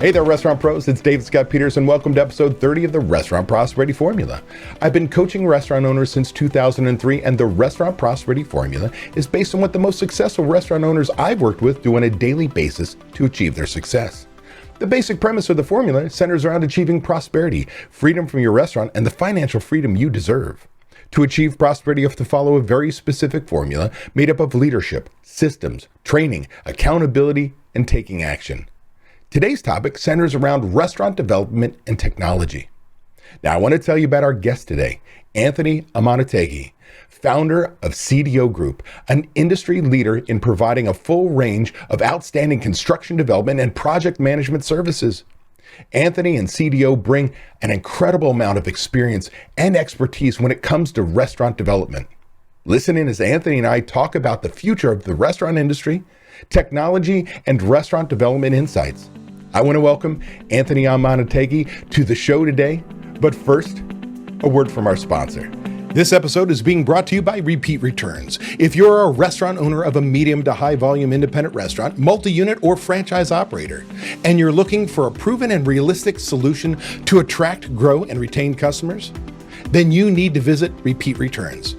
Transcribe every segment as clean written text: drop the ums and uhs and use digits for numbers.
Hey there, restaurant pros. It's David Scott Peters, and welcome to episode 30 of the Restaurant Prosperity Formula. I've been coaching restaurant owners since 2003, and the Restaurant Prosperity Formula is based on what the most successful restaurant owners I've worked with do on a daily basis to achieve their success. The basic premise of the formula centers around achieving prosperity, freedom from your restaurant, and the financial freedom you deserve. To achieve prosperity, you have to follow a very specific formula made up of leadership, systems, training, accountability, and taking action. Today's topic centers around restaurant development and technology. Now, I want to tell you about our guest today, Anthony Amunategui, founder of CDO Group, an industry leader in providing a full range of outstanding construction development and project management services. Anthony and CDO bring an incredible amount of experience and expertise when it comes to restaurant development. Listen in as Anthony and I talk about the future of the restaurant industry, technology, and restaurant development insights. I want to welcome Anthony Amunategui to the show today, but first, a word from our sponsor. This episode is being brought to you by Repeat Returns. If you're a restaurant owner of a medium to high volume independent restaurant, multi-unit or franchise operator, and you're looking for a proven and realistic solution to attract, grow, and retain customers, then you need to visit Repeat Returns.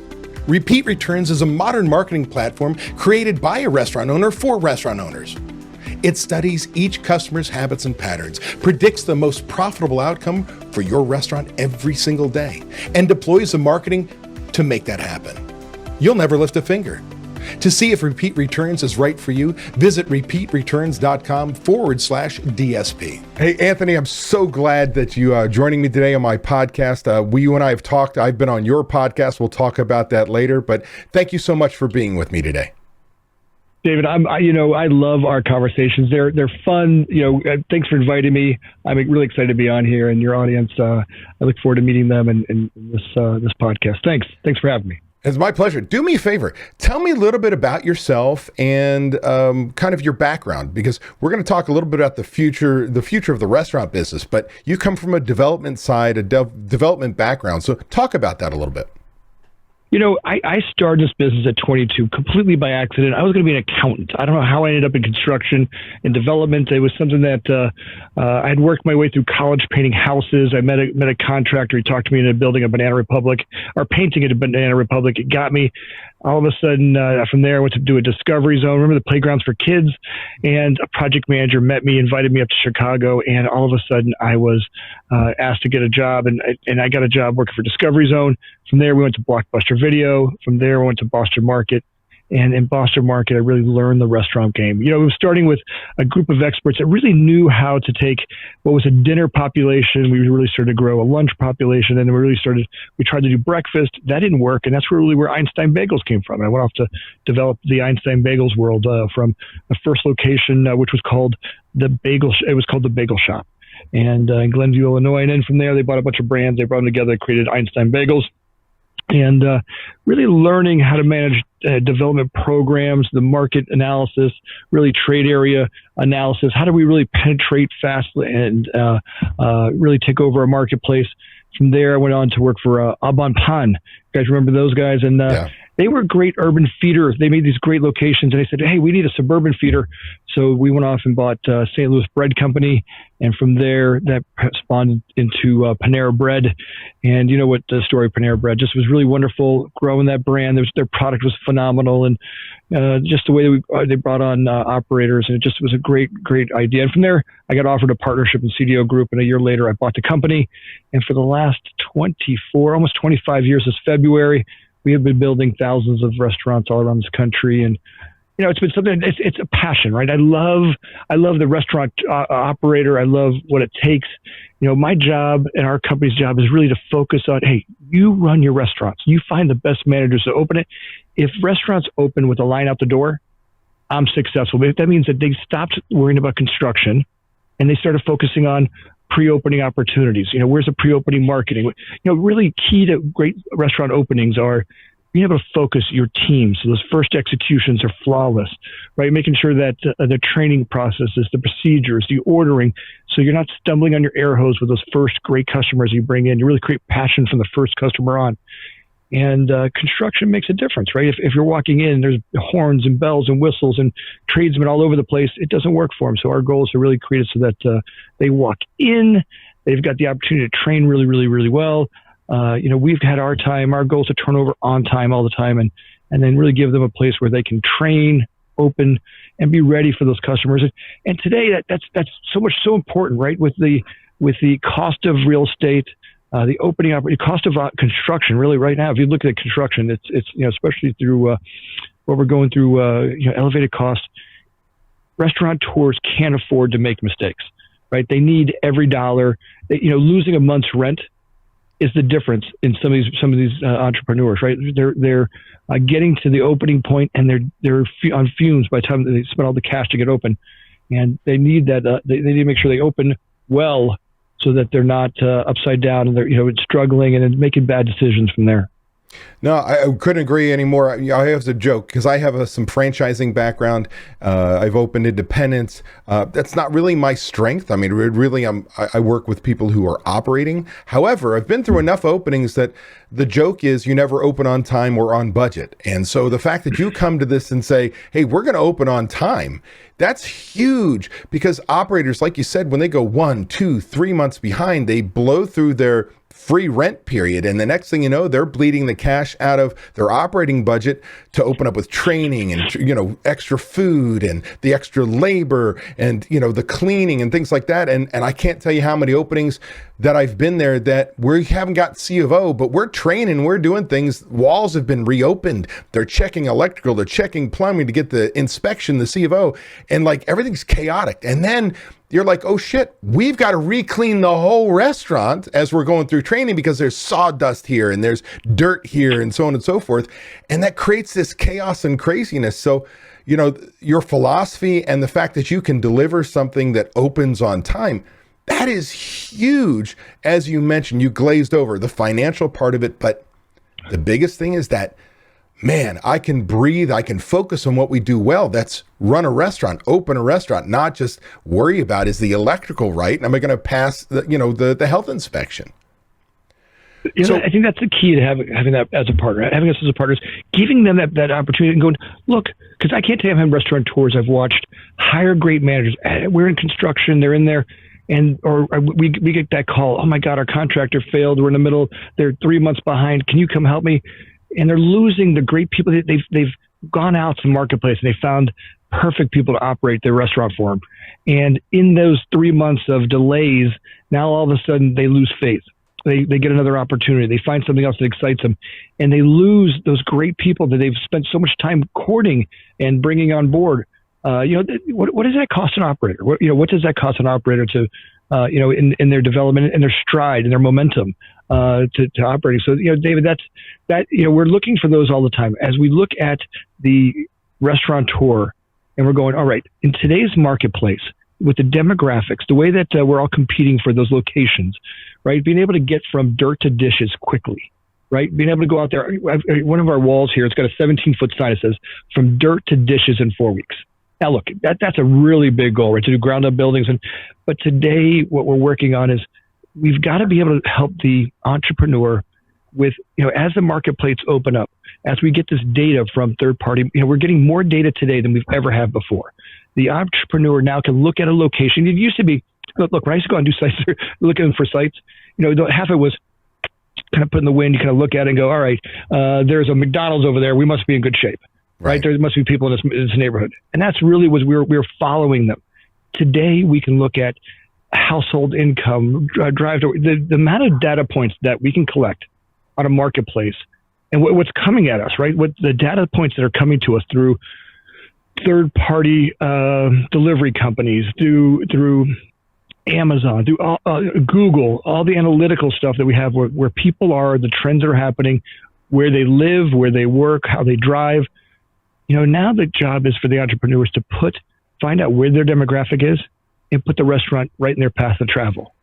Repeat Returns is a modern marketing platform created by a restaurant owner for restaurant owners. It studies each customer's habits and patterns, predicts the most profitable outcome for your restaurant every single day, and deploys the marketing to make that happen. You'll never lift a finger. To see if Repeat Returns is right for you, visit repeatreturns.com/DSP. Hey, Anthony, I'm so glad that you are joining me today on my podcast. You and I have talked. I've been on your podcast. We'll talk about that later, but thank you so much for being with me today. David, I love our conversations. They're fun. Thanks for inviting me. I'm really excited to be on here and your audience. I look forward to meeting them in this podcast. Thanks for having me. It's my pleasure. Do me a favor. Tell me a little bit about yourself and kind of your background, because we're going to talk a little bit about the future of the restaurant business. But you come from a development side, a development background. So talk about that a little bit. I started this business at 22 completely by accident. I was going to be an accountant. I don't know how I ended up in construction and development. It was something that I had worked my way through college painting houses. I met a contractor. He talked to me into building a Banana Republic, or painting a Banana Republic. It got me. All of a sudden, from there, I went to do a Discovery Zone. Remember the playgrounds for kids? And a project manager met me, invited me up to Chicago, and all of a sudden, I was asked to get a job, and I got a job working for Discovery Zone. From there, we went to Blockbuster Video. From there, we went to Boston Market. And in Boston Market, I really learned the restaurant game. It was starting with a group of experts that really knew how to take what was a dinner population. We really started to grow a lunch population. And then we tried to do breakfast. That didn't work. And that's really where Einstein Bagels came from. I went off to develop the Einstein Bagels world from the first location, which was called the Bagel Shop. And in Glenview, Illinois. And then from there, they bought a bunch of brands. They brought them together, created Einstein Bagels. And really learning how to manage development programs, the market analysis, really trade area analysis. How do we really penetrate fast and really take over a marketplace? From there, I went on to work for Abon Pan. You guys remember those guys? And They were a great urban feeder. They made these great locations, and they said, hey, we need a suburban feeder. So we went off and bought St. Louis Bread Company, and from there, that spawned into Panera Bread. And you know what the story of Panera Bread just was really wonderful, growing that brand. Their product was phenomenal, and just the way that they brought on operators, and it just was a great idea. And from there, I got offered a partnership in CDO Group, and a year later, I bought the company. And for the last almost 25 years this February, we have been building thousands of restaurants all around this country. And, it's been something, it's a passion, right? I love the restaurant operator. I love what it takes. My job and our company's job is really to focus on, hey, you run your restaurants. You find the best managers to open it. If restaurants open with a line out the door, I'm successful. But that means that they stopped worrying about construction and they started focusing on pre-opening opportunities. Where's the pre-opening marketing? Really key to great restaurant openings are being able to focus your team. So those first executions are flawless, right? Making sure that the training processes, the procedures, the ordering, so you're not stumbling on your air hose with those first great customers you bring in. You really create passion from the first customer on. And construction makes a difference, right? If you're walking in, there's horns and bells and whistles and tradesmen all over the place. It doesn't work for them. So our goal is to really create it so that they walk in, they've got the opportunity to train really, really, really well. We've had our time. Our goal is to turn over on time all the time, and then really give them a place where they can train, open, and be ready for those customers. And today, that's so important, right? With the cost of real estate. The opening up, the cost of construction, really, right now, if you look at construction, it's especially through what we're going through, elevated costs. Restaurateurs can't afford to make mistakes, right? They need every dollar. Losing a month's rent is the difference in some of these entrepreneurs, right? They're getting to the opening point, and they're on fumes by the time they spend all the cash to get open, and they need that. They need to make sure they open well, so that they're not upside down and they're struggling and then making bad decisions from there. No, I couldn't agree anymore. I have a joke because I have some franchising background. I've opened independents. That's not really my strength. I mean, really, I work with people who are operating. However, I've been through enough openings that the joke is you never open on time or on budget. And so the fact that you come to this and say, hey, we're going to open on time, that's huge, because operators, like you said, when they go 1, 2, 3 months behind, they blow through their free rent period. And the next thing you know, they're bleeding the cash out of their operating budget to open up with training and, extra food and the extra labor and, the cleaning and things like that. And I can't tell you how many openings that I've been there that we haven't got C of O, but we're training, we're doing things. Walls have been reopened. They're checking electrical, they're checking plumbing to get the inspection, the C of O, and like everything's chaotic. And then you're like, oh shit, we've got to re-clean the whole restaurant as we're going through training because there's sawdust here and there's dirt here and so on and so forth. And that creates this chaos and craziness. So, your philosophy and the fact that you can deliver something that opens on time, that is huge. As you mentioned, you glazed over the financial part of it, but the biggest thing is that, man, I can breathe. I can focus on what we do well. That's run a restaurant, open a restaurant, not just worry about, is the electrical right? And am I going to pass the health inspection? So, I think that's the key to having that as a partner, having us as a partner, is giving them that opportunity and going, look, because I can't tell you how many restaurateurs I've watched hire great managers. We're in construction, they're in there. Or we get that call, oh my God, our contractor failed. We're in the middle. They're 3 months behind. Can you come help me? And they're losing the great people. They've gone out to the marketplace and they found perfect people to operate their restaurant for them. And in those 3 months of delays, now all of a sudden they lose faith. They get another opportunity. They find something else that excites them, and they lose those great people that they've spent so much time courting and bringing on board. What does that cost an operator? What does that cost an operator to, in their development and their stride and their momentum to operating? So, David, we're looking for those all the time. As we look at the restaurateur and we're going, all right, in today's marketplace, with the demographics, the way that we're all competing for those locations, right? Being able to get from dirt to dishes quickly, right? Being able to go out there. One of our walls here, it's got a 17-foot sign that says, from dirt to dishes in 4 weeks. Now, look, that's a really big goal, right? To do ground up buildings. But today, what we're working on is we've got to be able to help the entrepreneur with, as the marketplace open up, as we get this data from third party, we're getting more data today than we've ever had before. The entrepreneur now can look at a location. It used to be, look, when I used to go and do sites, looking for sites, half of it was kind of put in the wind. You kind of look at it and go, all right, there's a McDonald's over there. We must be in good shape. Right. There must be people in this neighborhood. And that's really what we're following them. Today, we can look at household income, the amount of data points that we can collect on a marketplace and what's coming at us, right? What the data points that are coming to us through third-party delivery companies, through Amazon, through Google, all the analytical stuff that we have where people are, the trends that are happening, where they live, where they work, how they drive. Now the job is for the entrepreneurs to find out where their demographic is and put the restaurant right in their path of travel.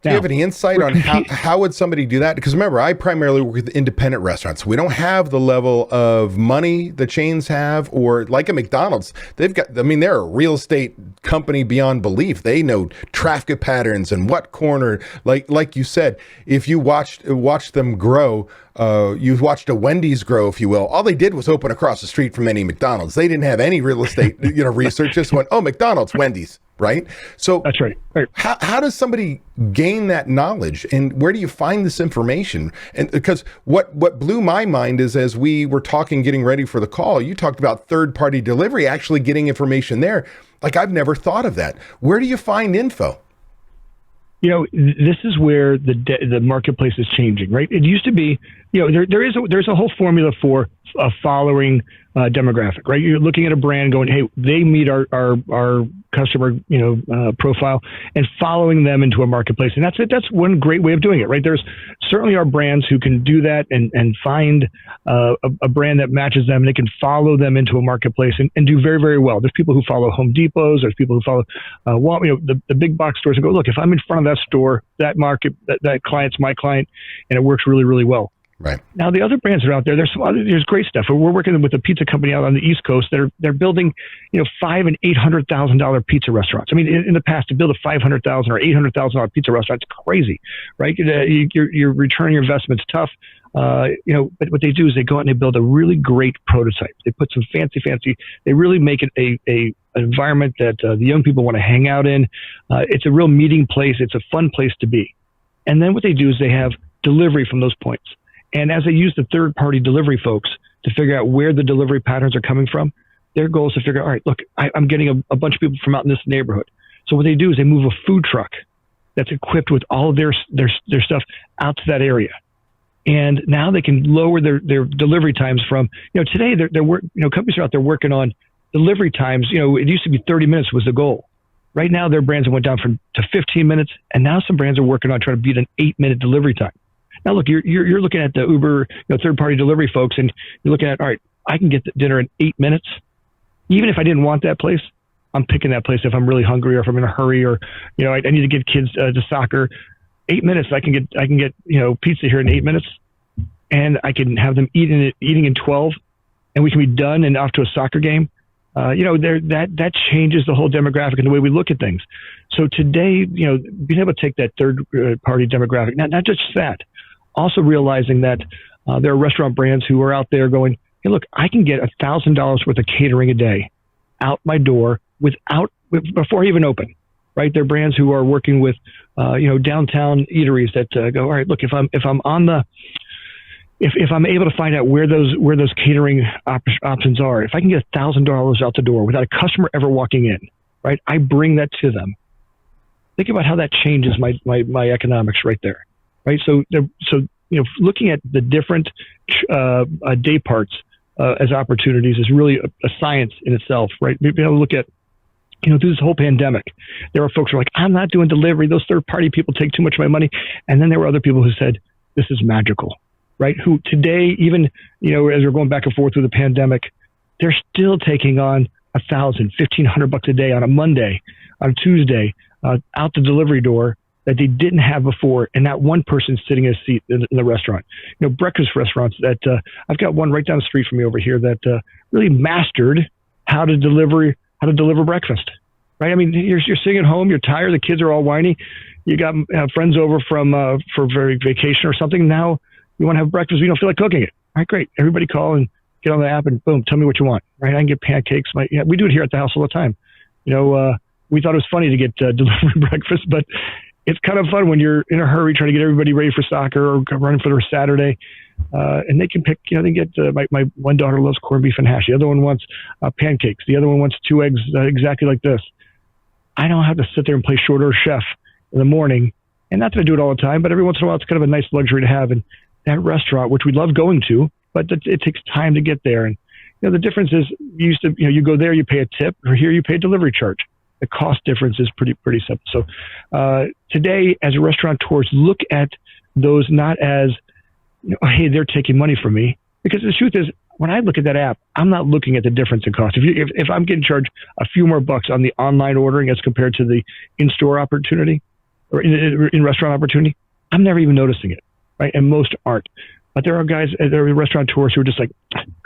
Do you have any insight on how would somebody do that? Because remember, I primarily work with independent restaurants. We don't have the level of money the chains have, or like a McDonald's. They're a real estate company beyond belief. They know traffic patterns and what corner, like you said, if you watched them grow, you've watched a Wendy's grow, if you will. All they did was open across the street from any McDonald's. They didn't have any real estate, research. Just went, oh, McDonald's, Wendy's. Right. So that's right. How does somebody gain that knowledge, and where do you find this information? And because what blew my mind is, as we were talking, getting ready for the call, you talked about third-party delivery, actually getting information there. Like, I've never thought of that. Where do you find info? This is where the marketplace is changing, right? It used to be, there's a whole formula for a following demographic, right? You're looking at a brand going, hey, they meet our customer, profile, and following them into a marketplace. And that's it. That's one great way of doing it, right? There's certainly are brands who can do that and find a brand that matches them. And they can follow them into a marketplace and do very, very well. There's people who follow Home Depots. There's people who follow the big box stores and go, look, if I'm in front of that store, that market, that client's my client, and it works really, really well. Right. Now, the other brands that are out there, there's great stuff. We're working with a pizza company out on the East Coast. They're building, $500,000 and $800,000 pizza restaurants. I mean, in the past, to build a $500,000 or $800,000 pizza restaurant, it's crazy, right? Your return on your investment's tough. But what they do is they go out and they build a really great prototype. They put some fancy. They really make it an environment that the young people want to hang out in. It's a real meeting place. It's a fun place to be. And then what they do is they have delivery from those points. And as they use the third-party delivery folks to figure out where the delivery patterns are coming from, their goal is to figure out, all right, look, I'm getting a bunch of people from out in this neighborhood. So what they do is they move a food truck that's equipped with all of their stuff out to that area. And now they can lower their delivery times from, today companies are out there working on delivery times. It used to be 30 minutes was the goal. Right now, their brands have went down to 15 minutes, and now some brands are working on trying to beat an 8-minute delivery time. Now, look, you're looking at the Uber, third-party delivery folks, and you're looking at, all right, I can get the dinner in 8 minutes. Even if I didn't want that place, I'm picking that place if I'm really hungry or if I'm in a hurry or, I need to get kids to soccer. 8 minutes, I can get pizza here in 8 minutes, and I can have them eating in 12, and we can be done and off to a soccer game. That changes the whole demographic and the way we look at things. So today, being able to take that third-party demographic, not just that, also realizing that there are restaurant brands who are out there going, hey, look, I can get $1,000 worth of catering a day out my door before I even open, right? They're brands who are working with, downtown eateries that go, all right, look, if I'm able to find out where those catering options are, if I can get $1,000 out the door without a customer ever walking in, right? I bring that to them. Think about how that changes my economics right there. Right. So looking at the different day parts as opportunities is really a science in itself. Right. Being able to look at, through this whole pandemic, there are folks who are like, I'm not doing delivery. Those third party people take too much of my money. And then there were other people who said, this is magical. Right. Who today, even, as we're going back and forth through the pandemic, they're still taking on $1,000, $1,500 a day on a Monday, on a Tuesday, out the delivery door, that they didn't have before, and not one person sitting in a seat in the restaurant. Breakfast restaurants that I've got one right down the street from me over here that really mastered how to deliver breakfast. Right? I mean, you're sitting at home, you're tired, the kids are all whiny, you got friends over for vacation or something. Now you want to have breakfast, you don't feel like cooking it. All right, great. Everybody call and get on the app and boom, tell me what you want. Right? I can get pancakes. We do it here at the house all the time. We thought it was funny to get delivery breakfast, but it's kind of fun when you're in a hurry trying to get everybody ready for soccer or running for their Saturday. And they can pick, they get, my one daughter loves corned beef and hash. The other one wants pancakes. The other one wants 2 eggs exactly like this. I don't have to sit there and play short order chef in the morning. And not that I do it all the time, but every once in a while, it's kind of a nice luxury to have. And that restaurant, which we love going to, but it takes time to get there. And, the difference is you go there, you pay a tip, or here you pay a delivery charge. The cost difference is pretty simple. So today, as restaurateurs, look at those not as, hey, they're taking money from me. Because the truth is, when I look at that app, I'm not looking at the difference in cost. If I'm getting charged a few more bucks on the online ordering as compared to the in-store opportunity, or in restaurant opportunity, I'm never even noticing it, right? And most aren't. But there are guys, there are restaurateurs who are just like,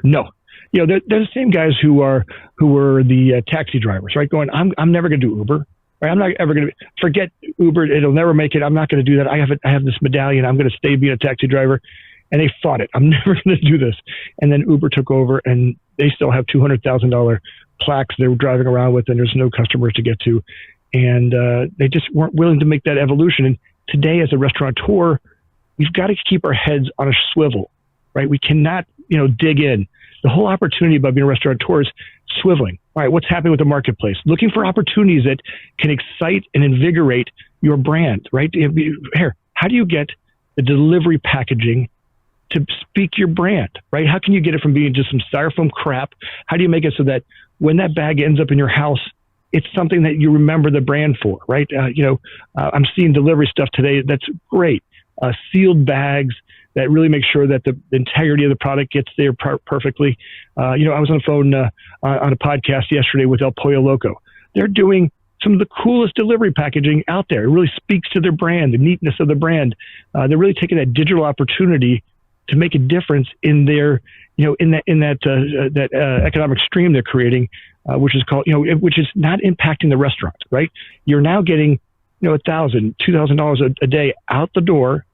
no. They're the same guys who were the taxi drivers, right? Going, I'm never going to do Uber. Right? I'm not ever going to forget Uber. It'll never make it. I'm not going to do that. I have this medallion. I'm going to stay being a taxi driver. And they fought it. I'm never going to do this. And then Uber took over, and they still have $200,000 plaques they were driving around with, and there's no customers to get to. And they just weren't willing to make that evolution. And today, as a restaurateur, we've got to keep our heads on a swivel, right? We cannot, dig in. The whole opportunity about being a restaurateur is swiveling. All right, what's happening with the marketplace? Looking for opportunities that can excite and invigorate your brand, right? Here, how do you get the delivery packaging to speak your brand, right? How can you get it from being just some styrofoam crap? How do you make it so that when that bag ends up in your house, it's something that you remember the brand for, right? I'm seeing delivery stuff today that's great. Sealed bags that really make sure that the integrity of the product gets there perfectly. I was on the phone on a podcast yesterday with El Pollo Loco. They're doing some of the coolest delivery packaging out there. It really speaks to their brand, the neatness of the brand. They're really taking that digital opportunity to make a difference in their, in that economic stream they're creating, which is called, which is not impacting the restaurant, right? You're now getting, $1,000, $2,000 a day out the door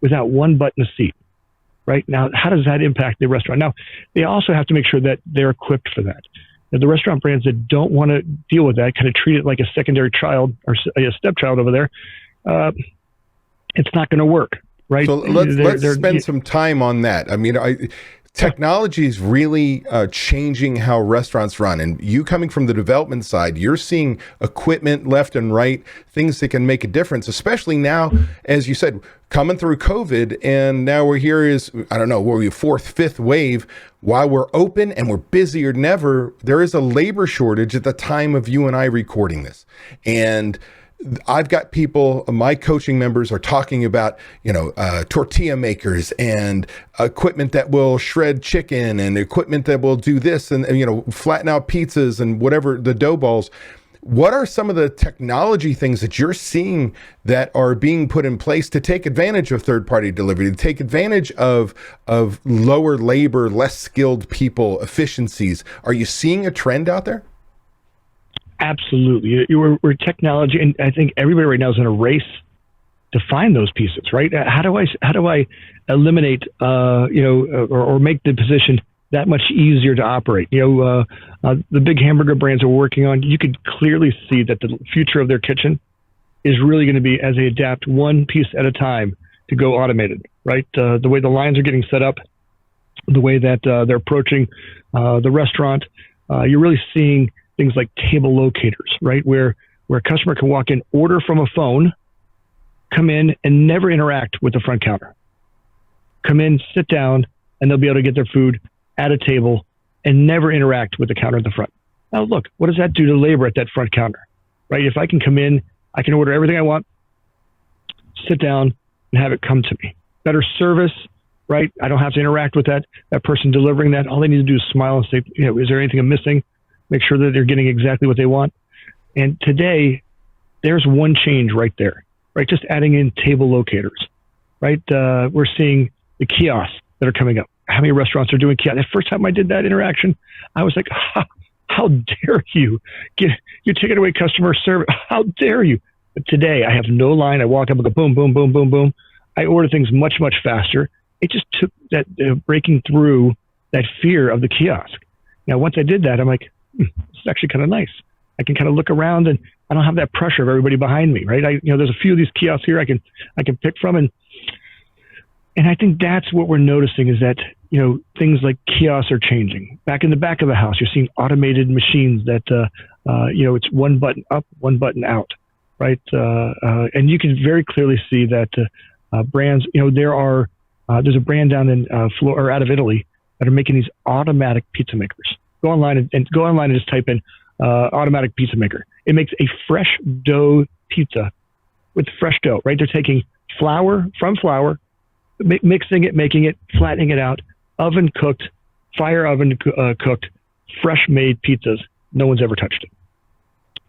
without one butt in the seat, right? Now, how does that impact the restaurant? Now, they also have to make sure that they're equipped for that. Now, the restaurant brands that don't want to deal with that, kind of treat it like a secondary child or a stepchild over there, it's not going to work. Right. So let's spend some time on that. I mean, technology is really changing how restaurants run. And you coming from the development side, you're seeing equipment left and right, things that can make a difference, especially now, as you said, coming through COVID. And now we're here is, I don't know, were we fourth, fifth wave? While we're open and we're busier than ever, there is a labor shortage at the time of you and I recording this. And I've got people, my coaching members are talking about, tortilla makers and equipment that will shred chicken and equipment that will do this and flatten out pizzas and whatever, the dough balls. What are some of the technology things that you're seeing that are being put in place to take advantage of third-party delivery, to take advantage of lower labor, less skilled people, efficiencies? Are you seeing a trend out there? Absolutely. We're technology, and I think everybody right now is in a race to find those pieces, right? How do I eliminate, or make the position that much easier to operate? The big hamburger brands are working on, you could clearly see that the future of their kitchen is really going to be as they adapt one piece at a time to go automated, right? The way the lines are getting set up, the way that they're approaching the restaurant, you're really seeing things like table locators, right? Where a customer can walk in, order from a phone, come in and never interact with the front counter. Come in, sit down, and they'll be able to get their food at a table and never interact with the counter at the front. Now, look, what does that do to labor at that front counter, right? If I can come in, I can order everything I want, sit down, and have it come to me. Better service, right? I don't have to interact with that person delivering that. All they need to do is smile and say, is there anything I'm missing? Make sure that they're getting exactly what they want. And today, there's one change right there, right? Just adding in table locators, right? We're seeing the kiosks that are coming up. How many restaurants are doing kiosks? The first time I did that interaction, I was like, how dare you? You're taking away customer service. How dare you? But today, I have no line. I walk up and go boom, boom, boom, boom, boom. I order things much, much faster. It just took that breaking through that fear of the kiosk. Now, once I did that, I'm like, this is actually kind of nice. I can kind of look around and I don't have that pressure of everybody behind me, right? There's a few of these kiosks here I can pick from. And I think that's what we're noticing is that, things like kiosks are changing. Back in the back of the house, you're seeing automated machines that, it's one button up, one button out, right? And you can very clearly see that brands, there's a brand down in out of Italy that are making these automatic pizza makers. Go online and just type in automatic pizza maker. It makes a fresh dough pizza with fresh dough, right? They're taking flour from flour, mixing it, making it, flattening it out, oven cooked, fire oven cooked, fresh made pizzas. No one's ever touched it.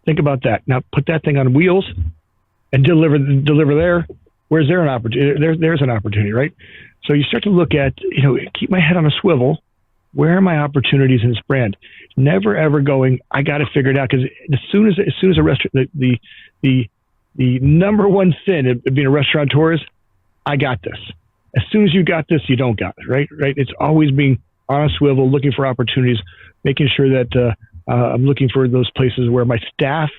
Think about that. Now put that thing on wheels and deliver there, where's there an opportunity? There's an opportunity, right? So you start to look at, keep my head on a swivel. Where are my opportunities in this brand? Never ever going, I got to figure it out. Because as soon as a restaurant, the number one sin of being a restaurateur is, I got this. As soon as you got this, you don't got it, right? Right. It's always being on a swivel, looking for opportunities, making sure that I'm looking for those places where my staff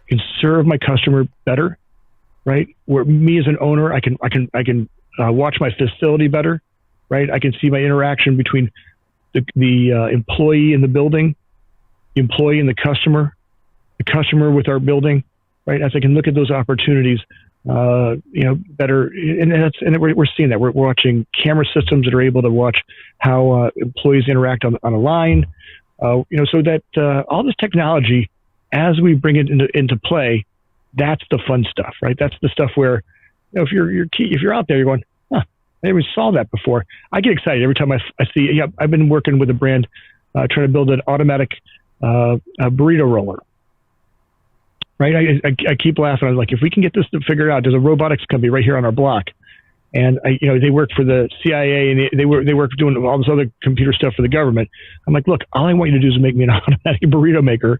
can serve my customer better, right? Where me as an owner, I can watch my facility better, right? I can see my interaction between the employee in the building, the employee and the customer with our building, right? As I can look at those opportunities, better, and we're seeing that. We're watching camera systems that are able to watch how employees interact on a line, so that all this technology, as we bring it into play, that's the fun stuff, right? That's the stuff where, if you're out there, you're going, I never saw that before. I get excited every time I see. Yeah, I've been working with a brand trying to build an automatic burrito roller. Right, I keep laughing. I was like, if we can get this to figure out, there's a robotics company right here on our block, and they work for the CIA, and they work doing all this other computer stuff for the government. I'm like, look, all I want you to do is make me an automatic burrito maker.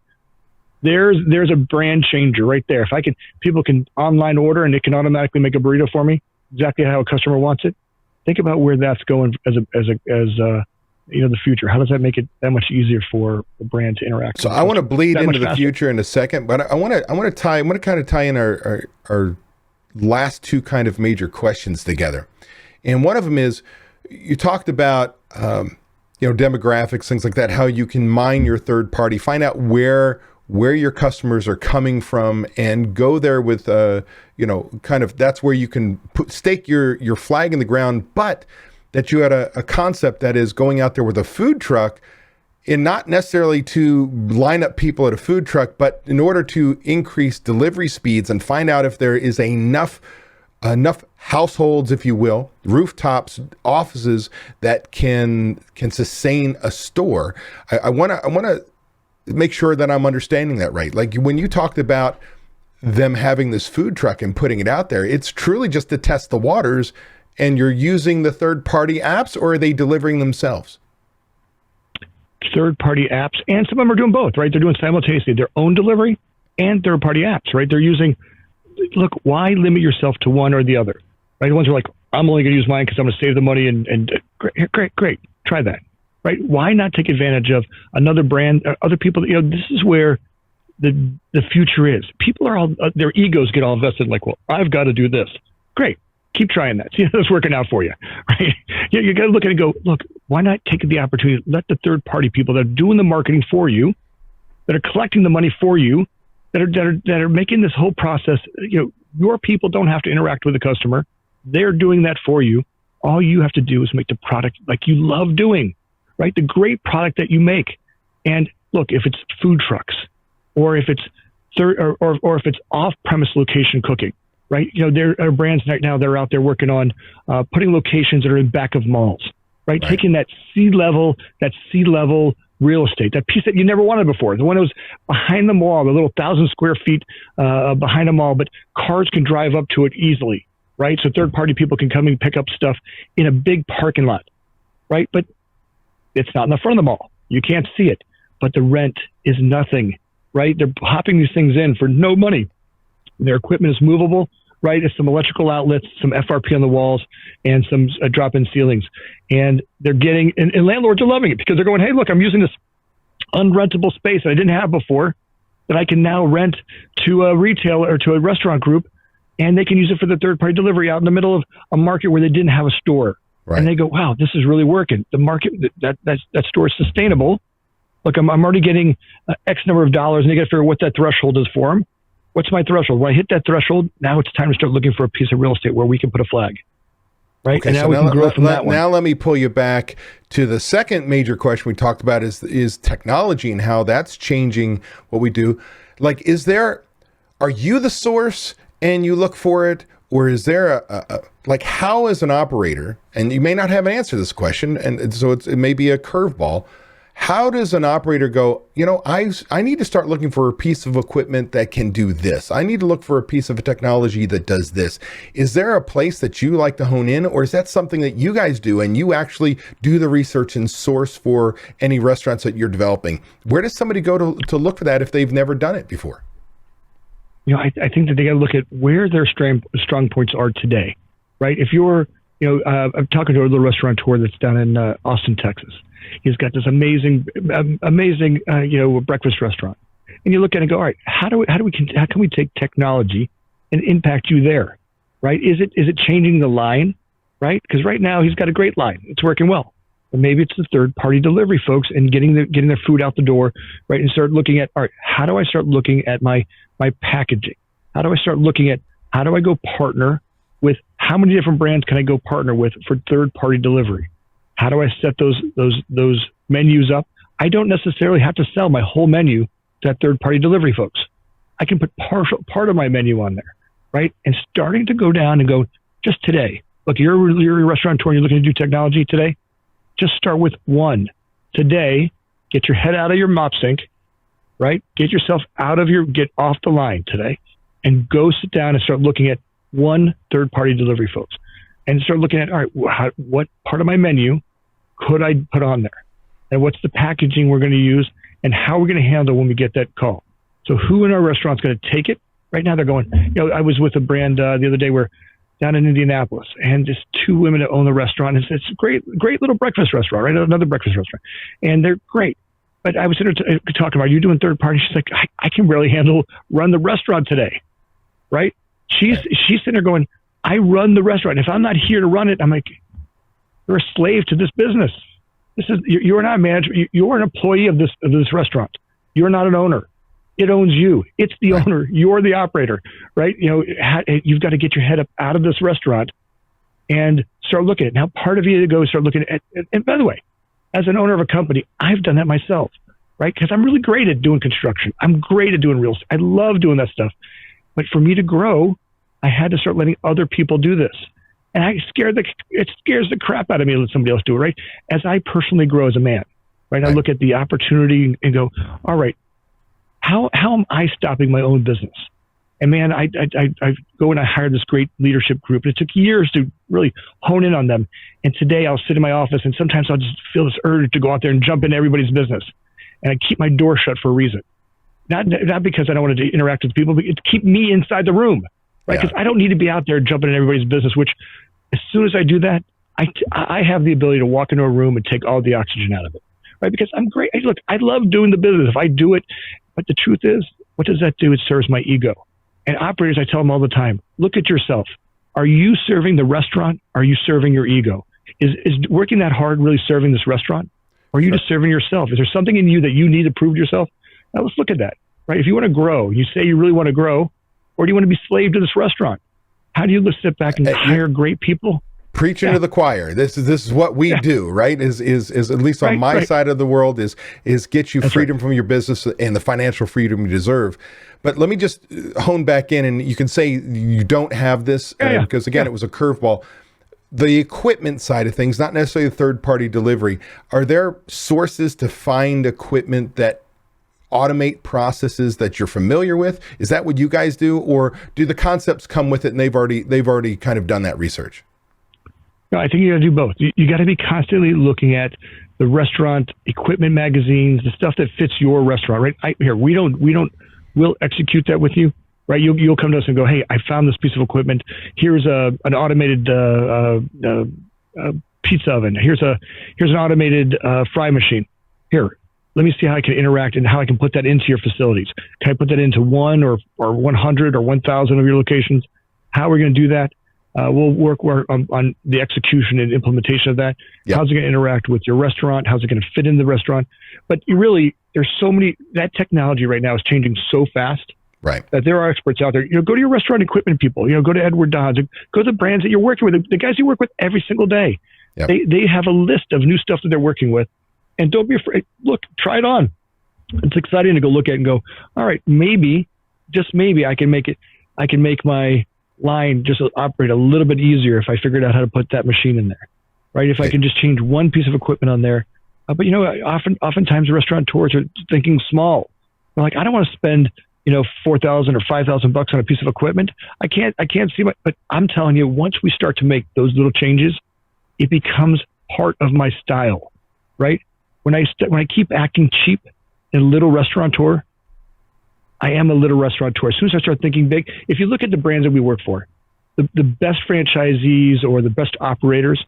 There's a brand changer right there. If people can online order and it can automatically make a burrito for me, exactly how a customer wants it. Think about where that's going as the future. How does that make it that much easier for the brand to interact? So I want to bleed into the future in a second, but I want to kind of tie in our last two kind of major questions together. And one of them is, you talked about demographics, things like that, how you can mine your third party, find out where your customers are coming from, and go there with kind of, that's where you can stake your flag in the ground, but that you had a concept that is going out there with a food truck, and not necessarily to line up people at a food truck, but in order to increase delivery speeds and find out if there is enough households, if you will, rooftops, offices that can sustain a store. I want to make sure that I'm understanding that right. Like when you talked about them having this food truck and putting it out there, it's truly just to test the waters. And you're using the third-party apps, or are they delivering themselves? Third-party apps, and some of them are doing both, right? They're doing simultaneously their own delivery and third-party apps, right? They're using, look, why limit yourself to one or the other, right? The ones who are like, I'm only going to use mine because I'm going to save the money, and great, try that, right? Why not take advantage of another brand, other people? This is where the future is. People are all, their egos get all invested, like, well, I've got to do this. Great. Keep trying that. See if it's working out for you, right? You got to look at it and go, look, why not take the opportunity? Let the third party people that are doing the marketing for you, that are collecting the money for you, that are making this whole process. Your people don't have to interact with the customer. They're doing that for you. All you have to do is make the product like you love doing, right? The great product that you make. And look, if it's food trucks, or if it's or if it's off-premise location cooking. Right, there are brands right now that are out there working on putting locations that are in back of malls. Right, taking that C-level real estate, that piece that you never wanted before, the one that was behind the mall, the little 1,000 square feet behind a mall, but cars can drive up to it easily. Right, so third-party people can come and pick up stuff in a big parking lot. Right, but it's not in the front of the mall. You can't see it, but the rent is nothing. Right, they're hopping these things in for no money. Their equipment is movable. Right, it's some electrical outlets, some FRP on the walls, and some drop-in ceilings. And they're getting, and landlords are loving it because they're going, hey, look, I'm using this unrentable space that I didn't have before that I can now rent to a retailer or to a restaurant group, and they can use it for the third-party delivery out in the middle of a market where they didn't have a store. Right. And they go, wow, this is really working. The market, that store is sustainable. Look, I'm already getting X number of dollars, and they got to figure out what that threshold is for them. What's my threshold? When I hit that threshold, now it's time to start looking for a piece of real estate where we can put a flag. Right? Okay, and now so we can grow from that one. Now let me pull you back to the second major question we talked about is technology and how that's changing what we do. Like, are you the source and you look for it? Or is there like, how as an operator, and you may not have an answer to this question, and so it may be a curveball, How does an operator go, I need to start looking for a piece of equipment that can do this. I need to look for a piece of technology that does this. Is there a place that you like to hone in, or is that something that you guys do and you actually do the research and source for any restaurants that you're developing? Where does somebody go to look for that if they've never done it before? I think that they got to look at where their strong points are today, right? If you're, I'm talking to a little restaurateur that's down in Austin, Texas. He's got this amazing, breakfast restaurant, and you look at it and go, all right, how can we take technology and impact you there, right? Is it changing the line, right? Because right now he's got a great line, it's working well, but maybe it's the third party delivery folks and getting their food out the door, right? And start looking at, all right, how do I start looking at my packaging? How do I go partner with, how many different brands can I go partner with for third party delivery? How do I set those menus up? I don't necessarily have to sell my whole menu to that third party delivery folks. I can put part of my menu on there, right? And starting to go down and go, just today, look, you're a restaurateur, you're looking to do technology today. Just start with one. Today, get your head out of your mop sink, right? Get off the line today and go sit down and start looking at one third party delivery folks and start looking at, all right, what part of my menu could I put on there? And what's the packaging we're going to use and how we're going to handle when we get that call? So who in our restaurant's going to take it? Right now they're going, I was with a brand the other day, we're down in Indianapolis, and just two women that own the restaurant. It's a great little breakfast restaurant, right? Another breakfast restaurant. And they're great. But I was talking about, you doing third party? She's like, I can barely run the restaurant today, right? She's sitting there going, I run the restaurant. If I'm not here to run it, I'm like, you're a slave to this business. You're not a manager. You're an employee of this restaurant. You're not an owner. It owns you. It's the owner. You're the operator, right? You've got to get your head up out of this restaurant and start looking at it. Now, part of you to go start looking at, and by the way, as an owner of a company, I've done that myself, right? Because I'm really great at doing construction. I'm great at doing real estate. I love doing that stuff. But for me to grow, I had to start letting other people do this. And it scares the crap out of me to let somebody else do it, right? As I personally grow as a man, right? I look at the opportunity and go, all right, how am I stopping my own business? And man, I go and I hired this great leadership group, and it took years to really hone in on them. And today I'll sit in my office, and sometimes I'll just feel this urge to go out there and jump into everybody's business. And I keep my door shut for a reason. Not because I don't want to interact with people, but to keep me inside the room. Right, because I don't need to be out there jumping in everybody's business, which as soon as I do that, I have the ability to walk into a room and take all the oxygen out of it, right? Because I'm great. Look, I love doing the business if I do it. But the truth is, what does that do? It serves my ego. And operators, I tell them all the time, look at yourself. Are you serving the restaurant? Are you serving your ego? Is working that hard really serving this restaurant? Or are you just serving yourself? Is there something in you that you need to prove to yourself? Now let's look at that, right? If you want to grow, you say you really want to grow, or do you want to be slave to this restaurant? How do you just sit back and hire great people? Preaching to the choir. This is what we do, right? Is at least on my side of the world is get you freedom from your business and the financial freedom you deserve. But let me just hone back in, and you can say you don't have this because again, it was a curveball. The equipment side of things, not necessarily third-party delivery. Are there sources to find equipment that automate processes that you're familiar with? Is that what you guys do, or do the concepts come with it and they've already kind of done that research? No, I think you got to do both. You got to be constantly looking at the restaurant equipment magazines, the stuff that fits your restaurant, right? We'll execute that with you, right? You'll come to us and go, hey, I found this piece of equipment. Here's an automated pizza oven. Here's an automated fry machine. Here, let me see how I can interact and how I can put that into your facilities. Can I put that into 1 or 100 or 1,000 of your locations? How are we going to do that? We'll work on the execution and implementation of that. Yep. How's it going to interact with your restaurant? How's it going to fit in the restaurant? But there's so many, that technology right now is changing so fast, right? That there are experts out there. Go to your restaurant equipment people, go to Edward Dodds, go to the brands that you're working with, the guys you work with every single day. Yep. They have a list of new stuff that they're working with. And don't be afraid. Look, try it on. It's exciting to go look at it and go, all right, maybe, just maybe I can make my line just operate a little bit easier if I figured out how to put that machine in there, right? If I can just change one piece of equipment on there, But oftentimes restaurateurs are thinking small. They're like, I don't want to spend $4,000 or $5,000 on a piece of equipment. I can't see but I'm telling you, once we start to make those little changes, it becomes part of my style, right? When I keep acting cheap and little restaurateur, I am a little restaurateur. As soon as I start thinking big, if you look at the brands that we work for, the best franchisees or the best operators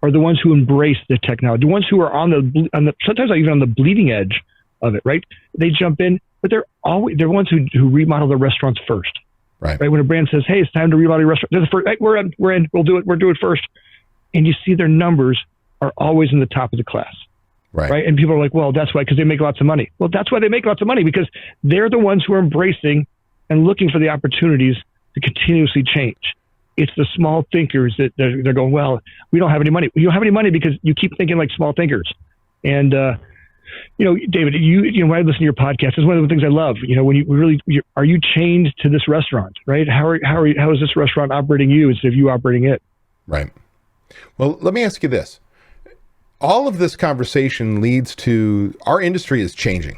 are the ones who embrace the technology, the ones who are on the sometimes even on the bleeding edge of it, right? They jump in, but they're ones who remodel their restaurants first, right? When a brand says, "Hey, it's time to remodel your restaurant," they're the first. Hey, we're in. We'll do it first. And you see their numbers are always in the top of the class, right? And people are like, "Well, that's why, because they make lots of money." Well, that's why they make lots of money, because they're the ones who are embracing and looking for the opportunities to continuously change. It's the small thinkers that they're going, well, we don't have any money. You don't have any money because you keep thinking like small thinkers. And, David, when I listen to your podcast, it's one of the things I love. When are you chained to this restaurant, right? How is this restaurant operating you instead of you operating it? Right. Well, let me ask you this. All of this conversation leads to our industry is changing.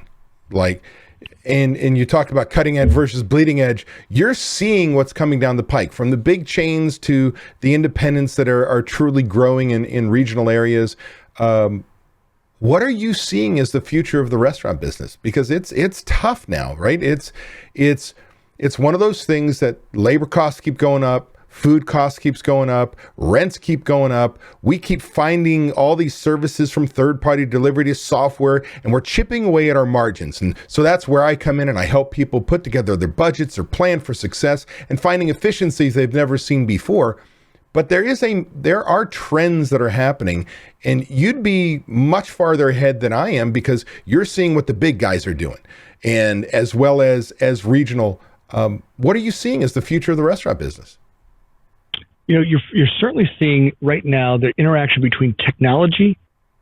And you talked about cutting edge versus bleeding edge. You're seeing what's coming down the pike, from the big chains to the independents that are truly growing in regional areas. What are you seeing as the future of the restaurant business? Because it's tough now, right? It's one of those things that labor costs keep going up. Food costs keeps going up, rents keep going up. We keep finding all these services from third-party delivery to software, and we're chipping away at our margins. And so that's where I come in and I help people put together their budgets or plan for success and finding efficiencies they've never seen before. But there are trends that are happening, and you'd be much farther ahead than I am because you're seeing what the big guys are doing, and as well as regional. What are you seeing as the future of the restaurant business? You're certainly seeing right now the interaction between technology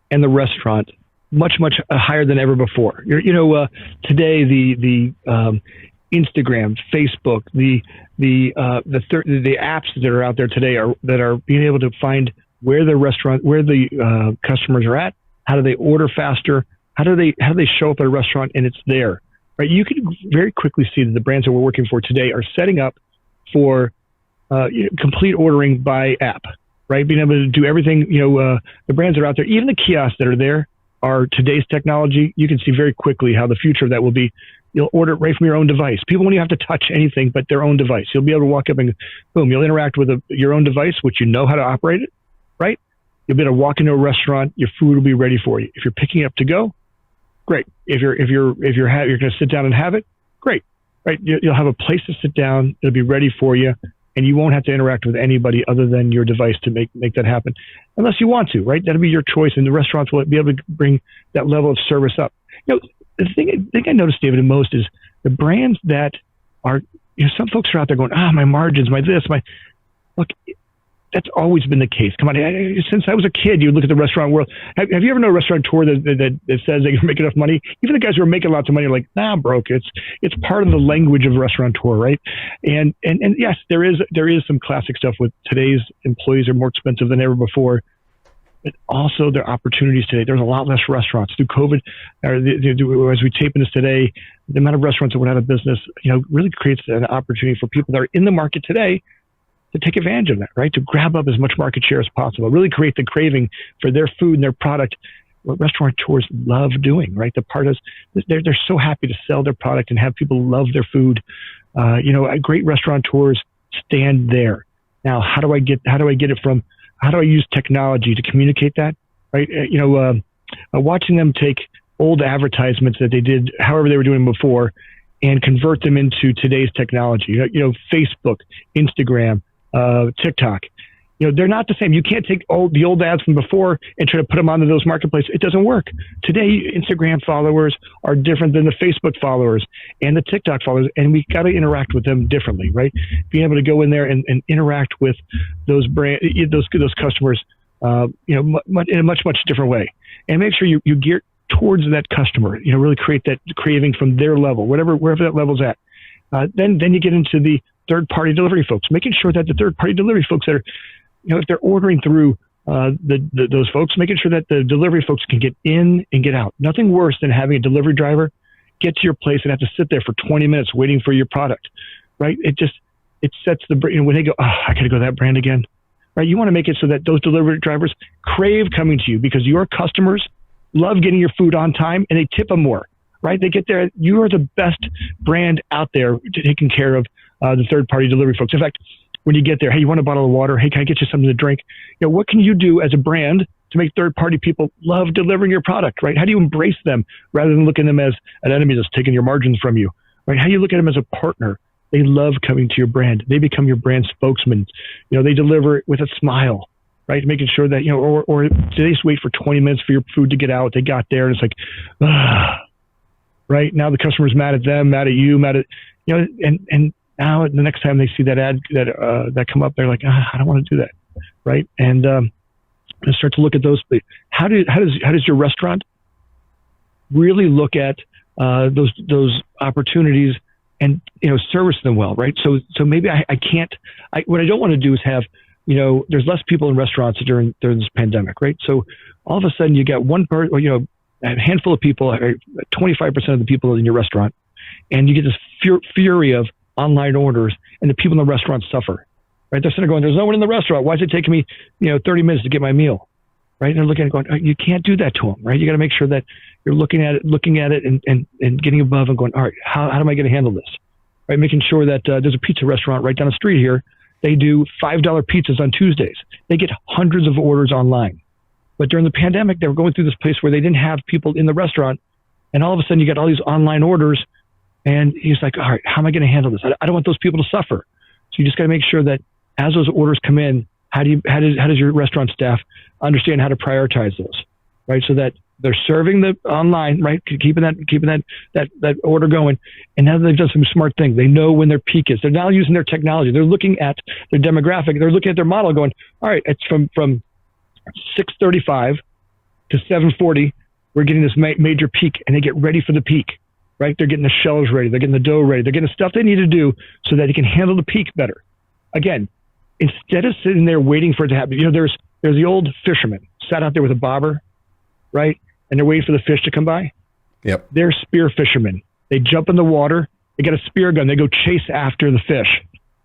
and the restaurant much higher than ever before. Today the Instagram, Facebook, the apps that are out there today that are being able to find where the customers are at, how do they order faster, how do they show up at a restaurant and it's there, right? You can very quickly see that the brands that we're working for today are setting up for complete ordering by app, right? Being able to do everything, the brands that are out there, even the kiosks that are there are today's technology. You can see very quickly how the future of that will be. You'll order it right from your own device. People won't even have to touch anything but their own device. You'll be able to walk up and boom, you'll interact with your own device, which you know how to operate it, right? You'll be able to walk into a restaurant, your food will be ready for you. If you're picking it up to go, great. If you're going to sit down and have it, great, right? You'll have a place to sit down. It'll be ready for you. And you won't have to interact with anybody other than your device to make that happen, unless you want to, right? That'll be your choice, and the restaurants will be able to bring that level of service up. The thing I noticed, David, the most is the brands that are, some folks are out there going, my margins, look, that's always been the case. Come on, since I was a kid, you look at the restaurant world. Have you ever known a restaurateur that says they can make enough money? Even the guys who are making lots of money are like, nah, broke. It's part of the language of restaurateur, right? And yes, there is some classic stuff with today's employees are more expensive than ever before. But also there are opportunities today. There's a lot less restaurants through COVID. As we tape this today, the amount of restaurants that went out of business, really creates an opportunity for people that are in the market today to take advantage of that, right? To grab up as much market share as possible, really create the craving for their food and their product, what restaurateurs love doing, right? The part is they're so happy to sell their product and have people love their food. Great restaurateurs stand there. Now, how do I use technology to communicate that, right? Watching them take old advertisements that they did, however they were doing before, and convert them into today's technology. Facebook, Instagram, TikTok. They're not the same. You can't take the old ads from before and try to put them onto those marketplaces. It doesn't work. Today, Instagram followers are different than the Facebook followers and the TikTok followers, and we got to interact with them differently, right? Being able to go in there and interact with those customers, in a much different way, and make sure you gear towards that customer. Really create that craving from their level, wherever that level's at. Then you get into the third-party delivery folks, making sure that the third-party delivery folks that are, if they're ordering through those folks, making sure that the delivery folks can get in and get out. Nothing worse than having a delivery driver get to your place and have to sit there for 20 minutes waiting for your product, right? It sets when they go, oh, I got to go to that brand again, right? You want to make it so that those delivery drivers crave coming to you because your customers love getting your food on time and they tip them more, right? They get there. You are the best brand out there taking care of the third-party delivery folks. In fact, when you get there, hey, you want a bottle of water? Hey, can I get you something to drink? What can you do as a brand to make third-party people love delivering your product, right? How do you embrace them rather than looking at them as an enemy that's taking your margins from you, right? How do you look at them as a partner? They love coming to your brand. They become your brand spokesman. They deliver with a smile, right? Making sure that, or they just wait for 20 minutes for your food to get out. They got there and it's like, right? Now the customer's mad at them, mad at you, mad at, and now the next time they see that ad that come up, they're like, I don't want to do that, right? And start to look at those. How does your restaurant really look at those opportunities and service them well, right? So maybe I can't. What I don't want to do is have there's less people in restaurants during this pandemic, right? So all of a sudden you got one person, a handful of people, 25% of the people in your restaurant, and you get this fury of online orders, and the people in the restaurant suffer, right? They're sitting there going, there's no one in the restaurant. Why is it taking me, 30 minutes to get my meal, right? And they're looking at it going, you can't do that to them, right? You got to make sure that you're looking at it and getting above and going, all right, how am I going to handle this, right? Making sure that there's a pizza restaurant right down the street here. They do $5 pizzas on Tuesdays. They get hundreds of orders online. But during the pandemic, they were going through this place where they didn't have people in the restaurant. And all of a sudden you got all these online orders. And he's like, all right, how am I going to handle this? I don't want those people to suffer. So you just got to make sure that as those orders come in, how does your restaurant staff understand how to prioritize those, right? So that they're serving the online, right? Keeping that order going. And now they've done some smart things. They know when their peak is. They're now using their technology. They're looking at their demographic. They're looking at their model going, all right, it's from 6:35 to 7:40. We're getting this major peak, and they get ready for the peak. Right? They're getting the shelves ready. They're getting the dough ready. They're getting the stuff they need to do so that they can handle the peak better. Again, instead of sitting there waiting for it to happen, there's the old fisherman sat out there with a bobber, right? And they're waiting for the fish to come by. Yep. They're spear fishermen. They jump in the water. They got a spear gun. They go chase after the fish,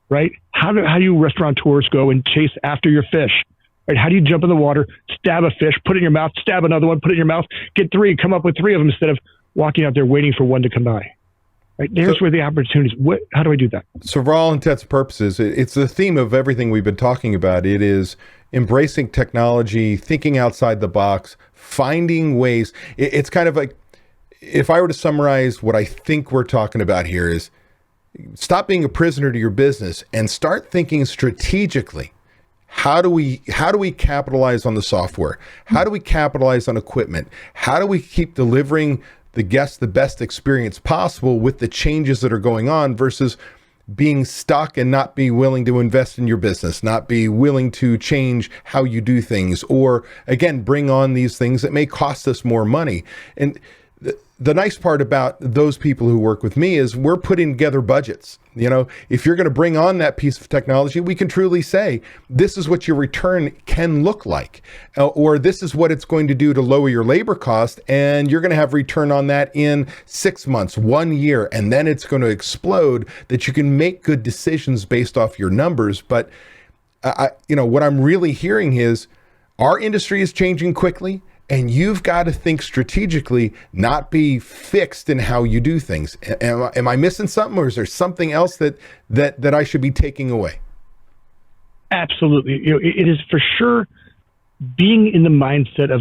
right? How do restaurateurs go and chase after your fish? Right? How do you jump in the water, stab a fish, put it in your mouth, stab another one, put it in your mouth, get three, come up with three of them instead of walking out there waiting for one to come by, right? There's where the opportunities. How do I do that? So for all intents and purposes, it's the theme of everything we've been talking about. It is embracing technology, thinking outside the box, finding ways. It's kind of like, if I were to summarize what I think we're talking about here is stop being a prisoner to your business and start thinking strategically. How do we capitalize on the software? How do we capitalize on equipment? How do we keep delivering the guests the best experience possible with the changes that are going on versus being stuck and not be willing to invest in your business, not be willing to change how you do things, or again, bring on these things that may cost us more money. And the nice part about those people who work with me is we're putting together budgets. If you're going to bring on that piece of technology, we can truly say, this is what your return can look like, or this is what it's going to do to lower your labor cost. And you're going to have return on that in 6 months, 1 year, and then it's going to explode, that you can make good decisions based off your numbers. But what I'm really hearing is our industry is changing quickly. And you've got to think strategically, not be fixed in how you do things. Am I missing something, or is there something else that I should be taking away? Absolutely. It is for sure being in the mindset of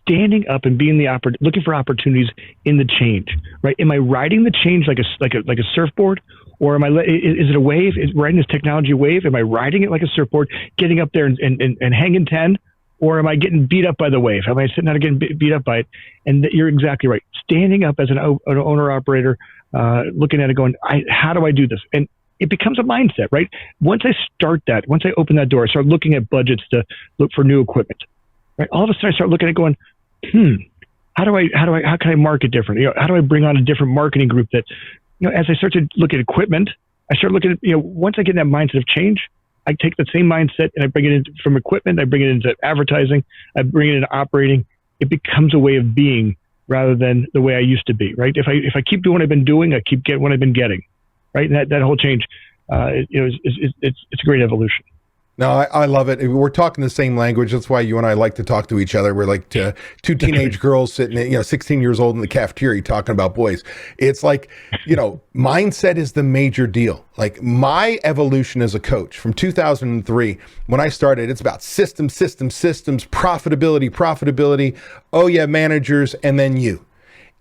standing up and being looking for opportunities in the change. Right? Am I riding the change like a surfboard, or is it a wave? Is riding this technology a wave? Am I riding it like a surfboard, getting up there and hanging 10? Or am I getting beat up by the wave? Am I sitting out getting beat up by it? And you're exactly right. Standing up as an owner-operator, looking at it going, how do I do this? And it becomes a mindset, right? Once I open that door, I start looking at budgets to look for new equipment, right? All of a sudden I start looking at it going, how can I market different? How do I bring on a different marketing group that, as I start to look at equipment, I start looking at, once I get in that mindset of change, I take the same mindset and I bring it in from equipment, I bring it into advertising, I bring it into operating. It becomes a way of being rather than the way I used to be, right? If I keep doing what I've been doing, I keep getting what I've been getting, right? And that whole change, it's a great evolution. No, I love it. We're talking the same language. That's why you and I like to talk to each other. We're like two teenage girls sitting, 16 years old in the cafeteria talking about boys. It's like, mindset is the major deal. Like my evolution as a coach from 2003, when I started, it's about systems, profitability. Oh yeah, managers, and then you.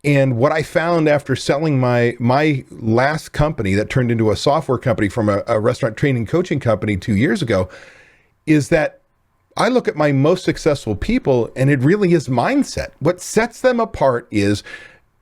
And what I found after selling my last company that turned into a software company from a restaurant training coaching company 2 years ago is that I look at my most successful people and it really is mindset. What sets them apart is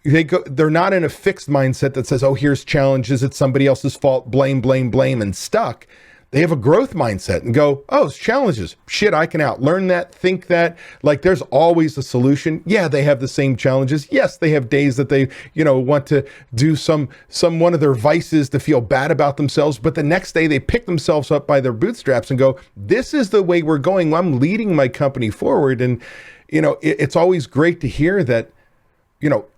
they're not in a fixed mindset that says, oh, here's challenges, it's somebody else's fault, blame, and stuck. They have a growth mindset and go, oh, it's challenges. Shit, I can outlearn that, think that. Like there's always a solution. Yeah, they have the same challenges. Yes, they have days that they, want to do some one of their vices to feel bad about themselves. But the next day they pick themselves up by their bootstraps and go, this is the way we're going. I'm leading my company forward. And, it's always great to hear that,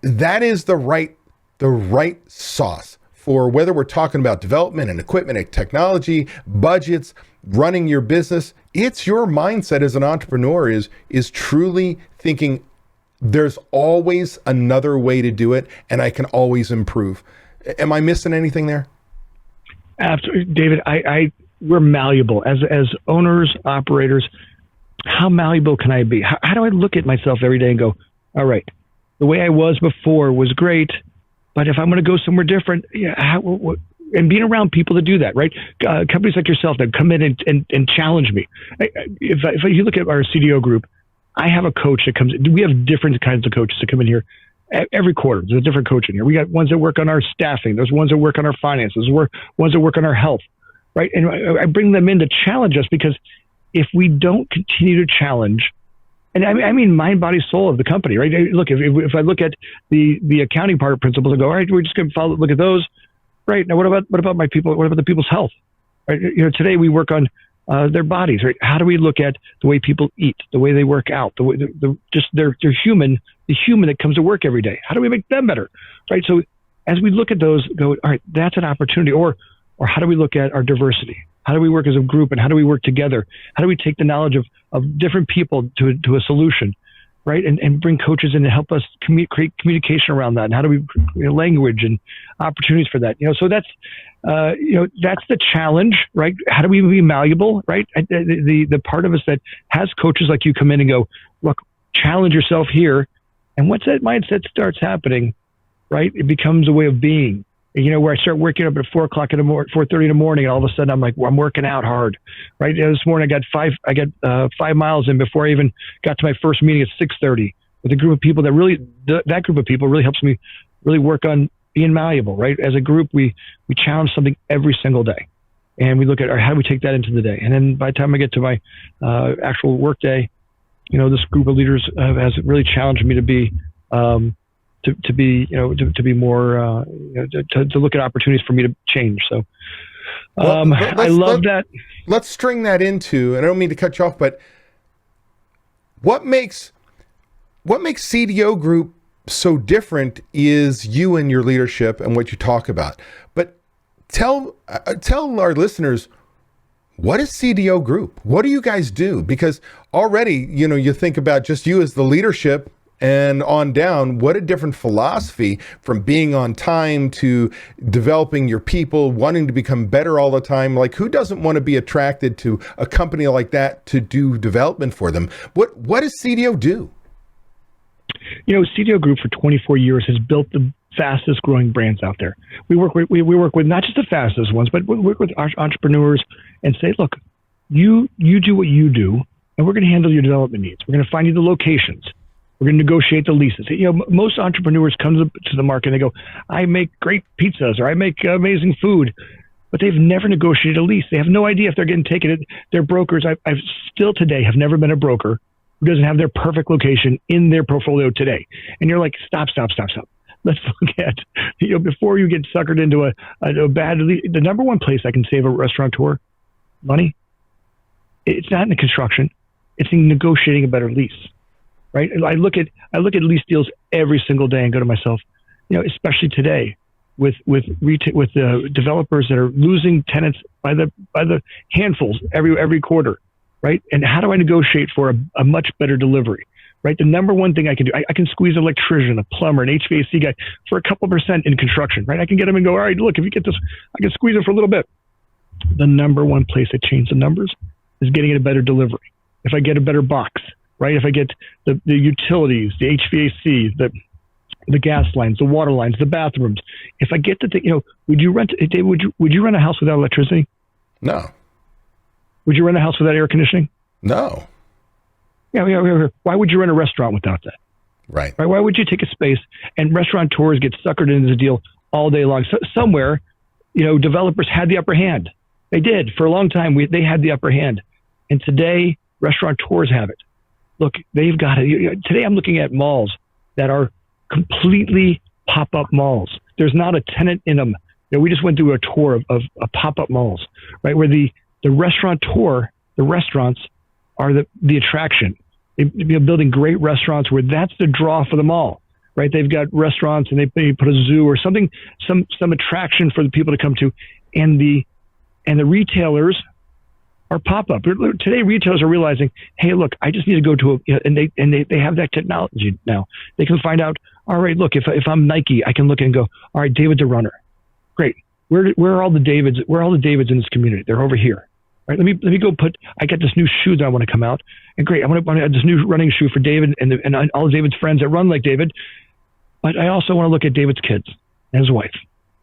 that is the right sauce. For whether we're talking about development and equipment and technology, budgets, running your business, it's your mindset as an entrepreneur is truly thinking there's always another way to do it and I can always improve. Am I missing anything there? Absolutely, David. We're malleable as owners, operators. How malleable can I be? How do I look at myself every day and go, all right, the way I was before was great, but if I'm going to go somewhere different, and being around people that do that, right? Companies like yourself that come in and challenge me. If you look at our CDO group, I have a coach that comes in. We have different kinds of coaches that come in here every quarter. There's a different coach in here. We got ones that work on our staffing. There's ones that work on our finances. Ones that work on our health, right? And I bring them in to challenge us because if we don't continue to challenge, and I mean mind, body, soul of the company, right? Look, if I look at the accounting part of principles and go, all right, we're just going to look at those, right? Now, what about my people? What about the people's health? Right? Today we work on their bodies, right? How do we look at the way people eat, the way they work out, the way they're human, the human that comes to work every day? How do we make them better, right? So as we look at those, go, all right, that's an opportunity, or how do we look at our diversity? How do we work as a group and how do we work together? How do we take the knowledge of different people to a solution, right? And bring coaches in to help us create communication around that. And how do we language and opportunities for that? So that's the challenge, right? How do we be malleable, right? The part of us that has coaches like you come in and go, look, challenge yourself here. And once that mindset starts happening, right, it becomes a way of being. Where I start waking up at 4:00 in the morning, 4:30 in the morning, and all of a sudden I'm like, well, I'm working out hard, right? This morning I got 5 miles in before I even got to my first meeting at 6:30 with a group of people that group of people really helps me really work on being malleable, right? As a group, we challenge something every single day, and we look at how do we take that into the day, and then by the time I get to my actual work day, this group of leaders has really challenged me to be. To be more to look at opportunities for me to change. So I love that. Let's string that into, and I don't mean to cut you off, but what makes CDO Group so different is you and your leadership and what you talk about. But tell our listeners, what is CDO Group? What do you guys do? Because already, you think about just you as the leadership and on down, what a different philosophy from being on time to developing your people, wanting to become better all the time. Like, who doesn't want to be attracted to a company like that to do development for them? What does CDO do? CDO Group for 24 years has built the fastest growing brands out there. We work with not just the fastest ones, but we work with entrepreneurs and say, look, you do what you do, and we're going to handle your development needs. We're going to find you the locations. We're going to negotiate the leases. Most entrepreneurs come to the market and they go, I make great pizzas or I make amazing food, but they've never negotiated a lease. They have no idea if they're getting taken. They're brokers. I've still today have never been a broker who doesn't have their perfect location in their portfolio today. And you're like, stop. Let's look at, before you get suckered into a bad lease. The number one place I can save a restaurateur money It's not in the construction. It's in negotiating a better lease, right? I look at lease deals every single day and go to myself, especially today with developers that are losing tenants by the handfuls every quarter, right? And how do I negotiate for a much better delivery, right? The number one thing I can do, I can squeeze an electrician, a plumber, an HVAC guy for a couple % in construction, right? I can get them and go, all right, look, if you get this, I can squeeze it for a little bit. The number one place I change the numbers is getting a better delivery. If I get a better box, right? If I get the utilities, the HVAC, the gas lines, the water lines, the bathrooms. If I get the thing, would you rent a house without electricity? No. Would you rent a house without air conditioning? No. Yeah. Why would you rent a restaurant without that? Right. Why would you take a space and restaurateurs get suckered into the deal all day long? So, somewhere, developers had the upper hand. They did for a long time. They had the upper hand, and today restaurateurs have it. Look, they've got it. Today, I'm looking at malls that are completely pop-up malls. There's not a tenant in them. We just went through a tour of pop-up malls, right, where the restaurateur, the restaurants are the attraction. They're building great restaurants where that's the draw for the mall, right? They've got restaurants and they put a zoo or something, some attraction for the people to come to, and the retailers are pop-up. Today, retailers are realizing, hey, look, I just need to go to and they have that technology now. They can find out, all right, look, if I'm Nike, I can look and go, all right, David's a runner. Great. Where are all the Davids? Where are all the Davids in this community? They're over here. Right? Let me go I got this new shoe that I want to come out. And great, I want to have this new running shoe for David and all David's friends that run like David. But I also want to look at David's kids and his wife.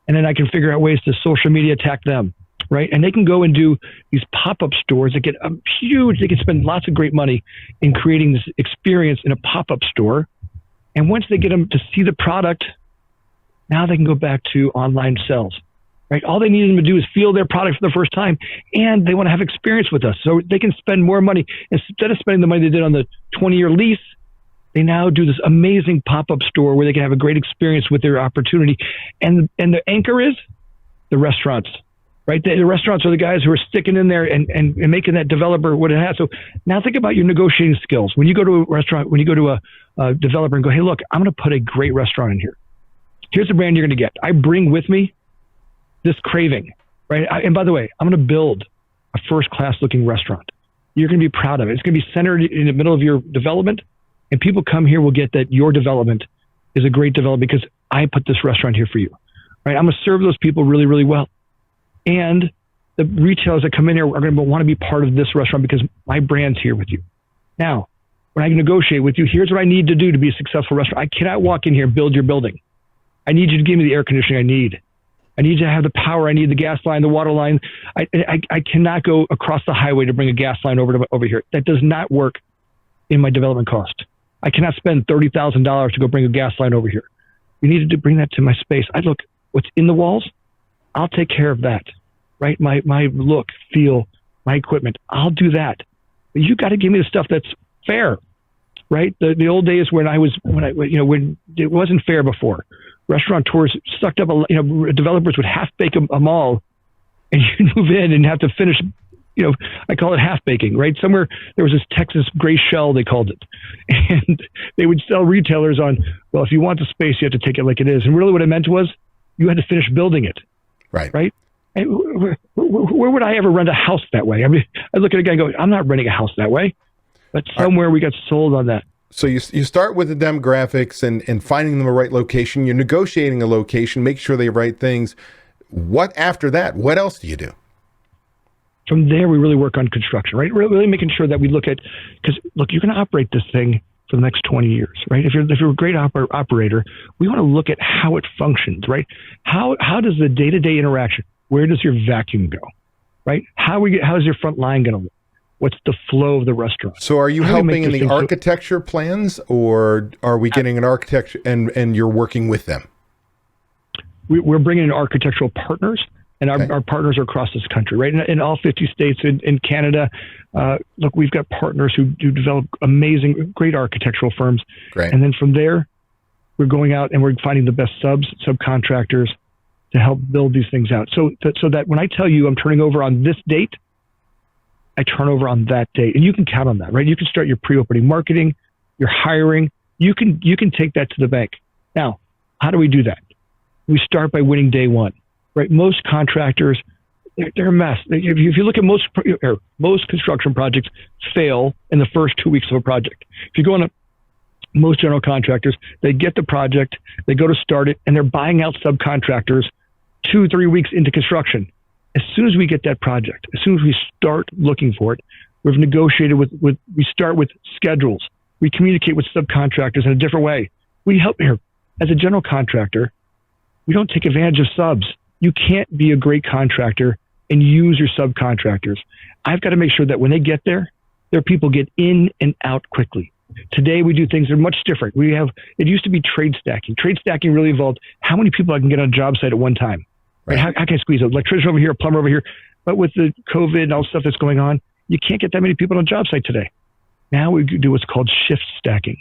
And then I can figure out ways to social media attack them. Right. And they can go and do these pop-up stores that get huge. They can spend lots of great money in creating this experience in a pop-up store. And once they get them to see the product, now they can go back to online sales. Right. All they need them to do is feel their product for the first time, and they want to have experience with us. So they can spend more money. Instead of spending the money they did on the 20-year lease, they now do this amazing pop-up store where they can have a great experience with their opportunity. And the anchor is the restaurants. Right, the restaurants are the guys who are sticking in there and making that developer what it has. So now think about your negotiating skills. When you go to a restaurant, when you go to a developer and go, hey, look, I'm going to put a great restaurant in here. Here's the brand you're going to get. I bring with me this craving, right? And by the way, I'm going to build a first-class looking restaurant. You're going to be proud of it. It's going to be centered in the middle of your development, and people come here will get that your development is a great development because I put this restaurant here for you, right? I'm going to serve those people really, really well. And the retailers that come in here are going to want to be part of this restaurant because my brand's here with you. Now, when I negotiate with you, here's what I need to do to be a successful restaurant. I cannot walk in here and build your building. I need you to give me the air conditioning I need. I need to have the power. I need the gas line, the water line. I cannot go across the highway to bring a gas line over here. That does not work in my development cost. I cannot spend $30,000 to go bring a gas line over here. You needed to bring that to my space. I look, what's in the walls, I'll take care of that, right? My look, feel, my equipment, I'll do that. But you got to give me the stuff that's fair, right? The old days when it wasn't fair before. Restaurateurs sucked up, developers would half bake a mall, and you move in and have to finish. I call it half baking, right? Somewhere there was this Texas gray shell, they called it, and they would sell retailers on, well, if you want the space, you have to take it like it is. And really, what it meant was you had to finish building it. Right. Where would I ever rent a house that way? I mean, I look at a guy and go, I'm not renting a house that way. But somewhere we got sold on that. So you start with the demographics and finding them a right location. You're negotiating a location, make sure they have right things. What after that? What else do you do? From there, we really work on construction, right? Really making sure that we look at, because look, you're going to operate this thing for the next 20 years, right? If you're a great operator, we want to look at how it functions, right? How does the day-to-day interaction, where does your vacuum go, right? How is your front line going to look? What's the flow of the restaurant? So are you helping in the architecture plans, or are we getting an architect and you're working with them? We're bringing in architectural partners, and our partners are across this country, right? In all 50 states, in Canada. Look, we've got partners who develop amazing, great architectural firms. Great. And then from there, we're going out and we're finding the best subcontractors to help build these things out. So that when I tell you I'm turning over on this date, I turn over on that date. And you can count on that, right? You can start your pre-opening marketing, your hiring. You can take that to the bank. Now, how do we do that? We start by winning day one, right? Most contractors, they're a mess. If you look at most construction projects fail in the first 2 weeks of a project. If you go on most general contractors, they get the project, they go to start it, and they're buying out subcontractors 2-3 weeks into construction. As soon as we get that project, as soon as we start looking for it, we've negotiated we start with schedules. We communicate with subcontractors in a different way. We help here. As a general contractor, we don't take advantage of subs. You can't be a great contractor and use your subcontractors. I've got to make sure that when they get there, their people get in and out quickly. Today, we do things that are much different. It used to be trade stacking. Trade stacking really involved how many people I can get on a job site at one time. Right? How can I squeeze an electrician over here, a plumber over here? But with the COVID and all the stuff that's going on, you can't get that many people on a job site today. Now we do what's called shift stacking.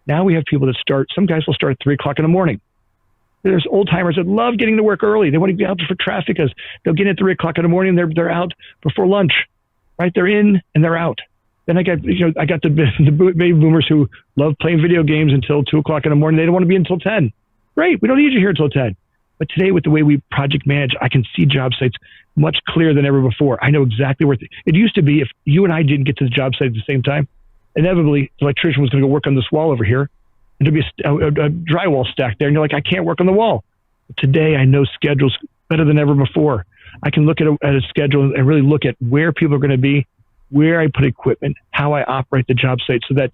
Now we have people that some guys will start at 3 o'clock in the morning. There's old timers that love getting to work early. They want to be out for traffic because they'll get in at 3 o'clock in the morning. They're out before lunch, right? They're in and they're out. Then I got the baby boomers who love playing video games until 2 o'clock in the morning. They don't want to be until 10. Great. We don't need you here until 10. But today with the way we project manage, I can see job sites much clearer than ever before. I know exactly where it used to be. If you and I didn't get to the job site at the same time, inevitably the electrician was going to go work on this wall over here. And there'd be a drywall stack there. And you're like, I can't work on the wall. But today I know schedules better than ever before. I can look at a schedule and really look at where people are going to be, where I put equipment, how I operate the job site, so that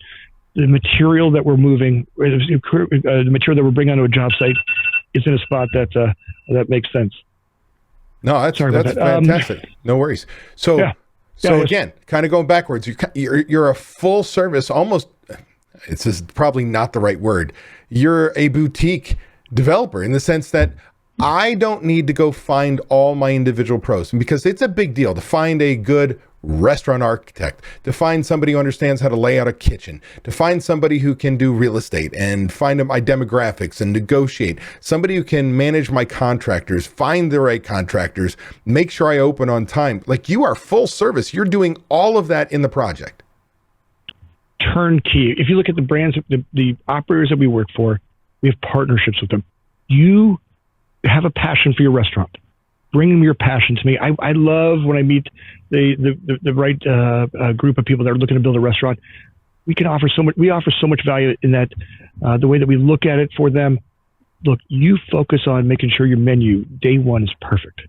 the material that we're moving, the material that we're bringing onto a job site is in a spot that makes sense. No, that's fantastic. No worries. So, again, kind of going backwards, you're a full service, almost, it's just probably not the right word. You're a boutique developer in the sense that I don't need to go find all my individual pros, because it's a big deal to find a good restaurant architect, to find somebody who understands how to lay out a kitchen, to find somebody who can do real estate and find my demographics and negotiate, somebody who can manage my contractors, find the right contractors, make sure I open on time. Like, you are full service. You're doing all of that in the project. Turnkey. If you look at the brands, the operators that we work for, we have partnerships with them. You have a passion for your restaurant. Bring them your passion to me. I love when I meet the right group of people that are looking to build a restaurant. We offer so much value in that the way that we look at it for them. Look, you focus on making sure your menu day one is perfect.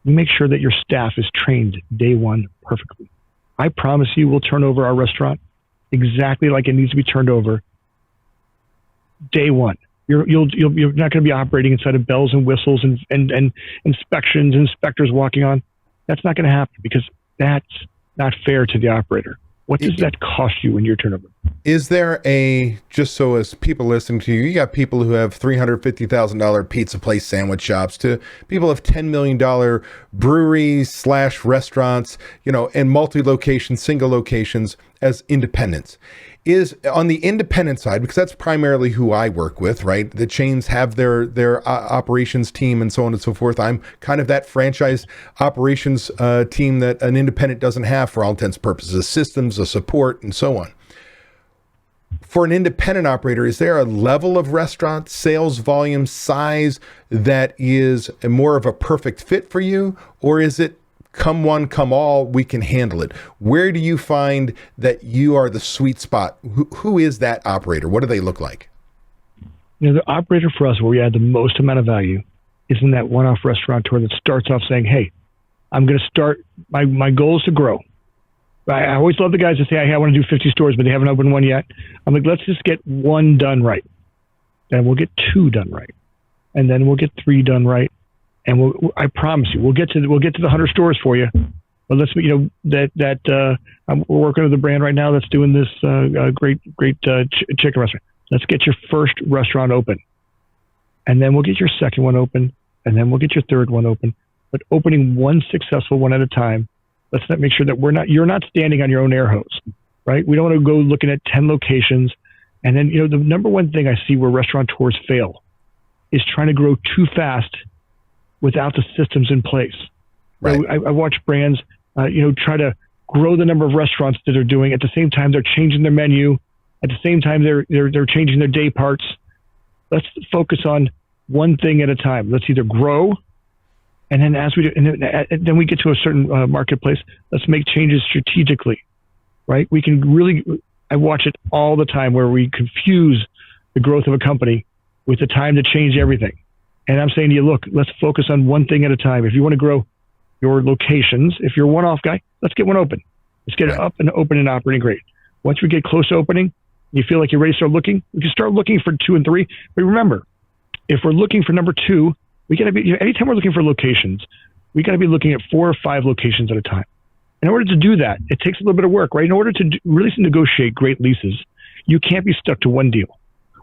You make sure that your staff is trained day one perfectly. I promise you, we'll turn over our restaurant exactly like it needs to be turned over day one. You're not going to be operating inside of bells and whistles and inspections and inspectors walking on. That's not going to happen, because that's not fair to the operator. What does that cost you when you're turnover? Is there just so as people listening to you got people who have $350,000 pizza place sandwich shops to people of $10 million breweries / restaurants, and multi-location, single locations as independents. Is on the independent side, because that's primarily who I work with, right? The chains have their operations team and so on and so forth. I'm kind of that franchise operations team that an independent doesn't have, for all intents and purposes, systems, a support, and so on. For an independent operator, is there a level of restaurant sales volume size that is more of a perfect fit for you, or is it come one, come all, we can handle it? Where do you find that you are the sweet spot? Who is that operator? What do they look like? The operator for us, where we add the most amount of value, is in that one-off restaurateur that starts off saying, hey, I'm going to start, my goal is to grow. I always love the guys that say, hey, I want to do 50 stores, but they haven't opened one yet. I'm like, let's just get one done right. Then we'll get 2 done right. And then we'll get 3 done right. And I promise you, we'll get to the 100 stores for you. But let's, we're working with a brand right now that's doing this great chicken restaurant. Let's get your first restaurant open, and then we'll get your second one open, and then we'll get your third one open. But opening one successful one at a time. Let's not make sure that you're not standing on your own air hose, right? We don't want to go looking at 10 locations. And then, the number one thing I see where restaurateurs fail is trying to grow too fast without the systems in place. Right. I watch brands, try to grow the number of restaurants that they're doing. At the same time, they're changing their menu. At the same time, they're changing their day parts. Let's focus on one thing at a time. Let's either grow, and then as we do, and then we get to a certain marketplace. Let's make changes strategically, right? We can really. I watch it all the time where we confuse the growth of a company with the time to change everything. And I'm saying to you, look, let's focus on one thing at a time. If you want to grow your locations, if you're a one-off guy, let's get one open. Let's get it up and open and operating great. Once we get close to opening, you feel like you're ready to start looking, we can start looking for 2 and 3. But remember, if we're looking for number 2, we got to be, anytime we're looking for locations, we got to be looking at 4 or 5 locations at a time. In order to do that, it takes a little bit of work, right? In order to really negotiate great leases, you can't be stuck to one deal.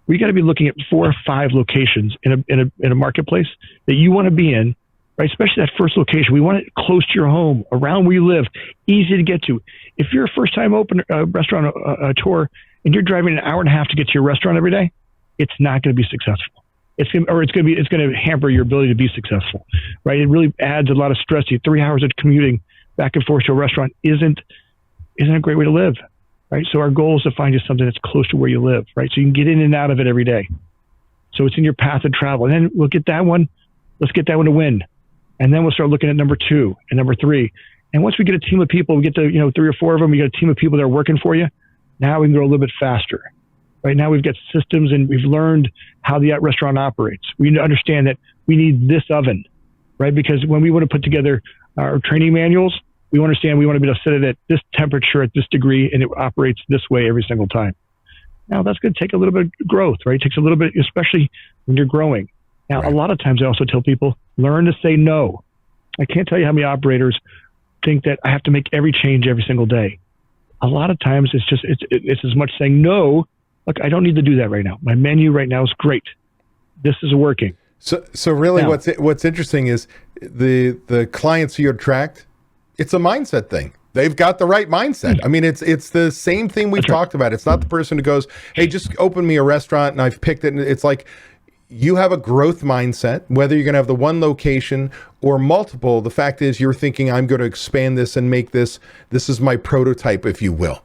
We got to be looking at 4 or 5 locations in a marketplace that you want to be in, right? Especially that first location. We want it close to your home, around where you live, easy to get to. If you're a first-time open restaurant tour and you're driving an hour and a half to get to your restaurant every day, it's not going to be successful. It's going to hamper your ability to be successful, right? It really adds a lot of stress to you. 3 hours of commuting back and forth to a restaurant isn't a great way to live, right? So our goal is to find you something that's close to where you live, right? So you can get in and out of it every day. So it's in your path of travel. And then we'll get that one. Let's get that one to win. And then we'll start looking at number 2 and number 3. And once we get a team of people, we get to 3 or 4 of them, we get a team of people that are working for you. Now we can go a little bit faster. Right now we've got systems and we've learned how the restaurant operates. We understand that we need this oven, right? Because when we want to put together our training manuals, we understand we want to be able to set it at this temperature, at this degree, and it operates this way every single time. Now that's going to take a little bit of growth, right? It takes a little bit, especially when you're growing. Now, right. A lot of times I also tell people, learn to say no. I can't tell you how many operators think that I have to make every change every single day. A lot of times it's as much saying no. Look, I don't need to do that right now. My menu right now is great. This is working. So really, now, what's interesting is the clients you attract. It's a mindset thing. They've got the right mindset. I mean, it's the same thing we've talked about. It's not the person who goes, "Hey, just open me a restaurant and I've picked it." And it's like you have a growth mindset, whether you're going to have the one location or multiple. The fact is, you're thinking, "I'm going to expand this and make this. This is my prototype, if you will."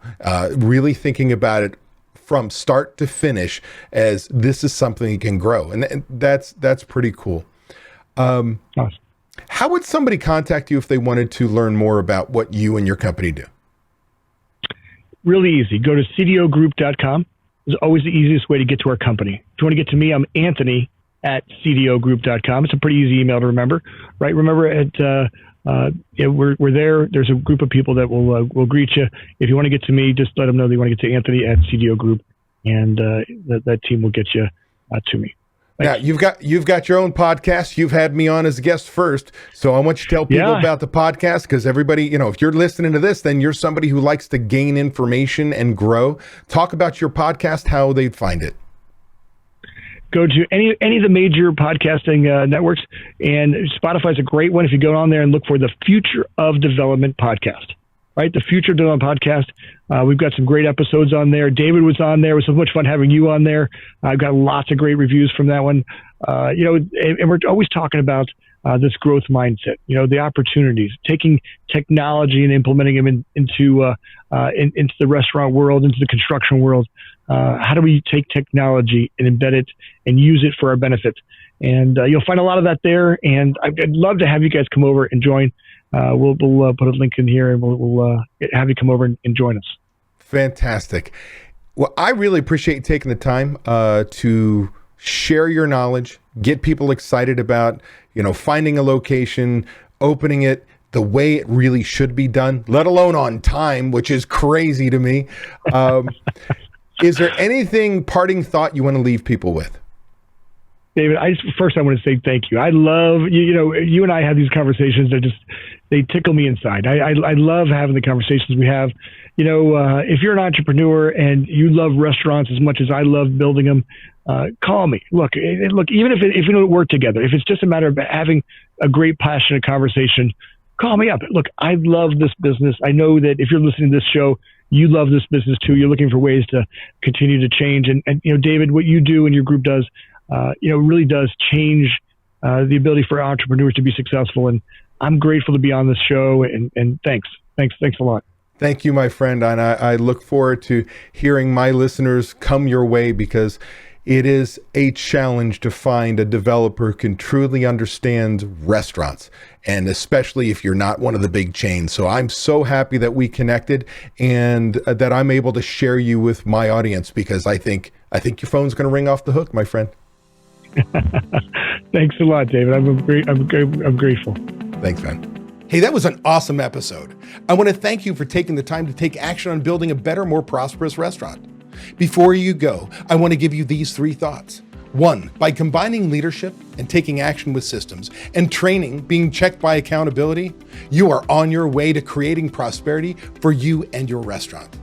Really thinking about it from start to finish as this is something that can grow, and that's pretty cool. Awesome. How would somebody contact you if they wanted to learn more about what you and your company do? Really easy. Go to cdogroup.com. It's always the easiest way to get to our company. If you want to get to me, I'm Anthony at cdogroup.com. It's a pretty easy email to remember, right? Remember, we're there. There's a group of people that will greet you. If you want to get to me, just let them know that you want to get to Anthony at CDO Group, and that team will get you to me. Thanks. Now you've got your own podcast. You've had me on as a guest first, so I want you to tell people about the podcast, because everybody, if you're listening to this, then you're somebody who likes to gain information and grow. Talk about your podcast, how they'd find it. Go to any of the major podcasting networks, and Spotify is a great one if you go on there and look for the Future of Development podcast. Right, the Future of Development podcast. We've got some great episodes on there. David was on there. It was so much fun having you on there. I've got lots of great reviews from that one. And we're always talking about this growth mindset. The opportunities, taking technology and implementing them into the restaurant world, into the construction world. How do we take technology and embed it and use it for our benefit? And you'll find a lot of that there. And I'd love to have you guys come over and join. We'll put a link in here, and we'll have you come over and join us. Fantastic. Well, I really appreciate you taking the time to share your knowledge, get people excited about, finding a location, opening it the way it really should be done, let alone on time, which is crazy to me. Is there anything parting thought you want to leave people with? David, I want to say thank you. I love, you and I have these conversations that they tickle me inside. I love having the conversations we have. If you're an entrepreneur and you love restaurants as much as I love building them, call me. Look, even if we don't work together, if it's just a matter of having a great, passionate conversation, call me up. Look, I love this business. I know that if you're listening to this show, you love this business too. You're looking for ways to continue to change. And David, what you do and your group does, really does change the ability for entrepreneurs to be successful. And I'm grateful to be on this show. And thanks a lot. Thank you, my friend. And I look forward to hearing my listeners come your way, because it is a challenge to find a developer who can truly understand restaurants, and especially if you're not one of the big chains. So I'm so happy that we connected, and that I'm able to share you with my audience, because I think your phone's going to ring off the hook, my friend. Thanks a lot, David. I'm grateful. Thanks, man. Hey, that was an awesome episode. I want to thank you for taking the time to take action on building a better, more prosperous restaurant. Before you go, I want to give you these 3 thoughts. 1, by combining leadership and taking action with systems, and training being checked by accountability, you are on your way to creating prosperity for you and your restaurant.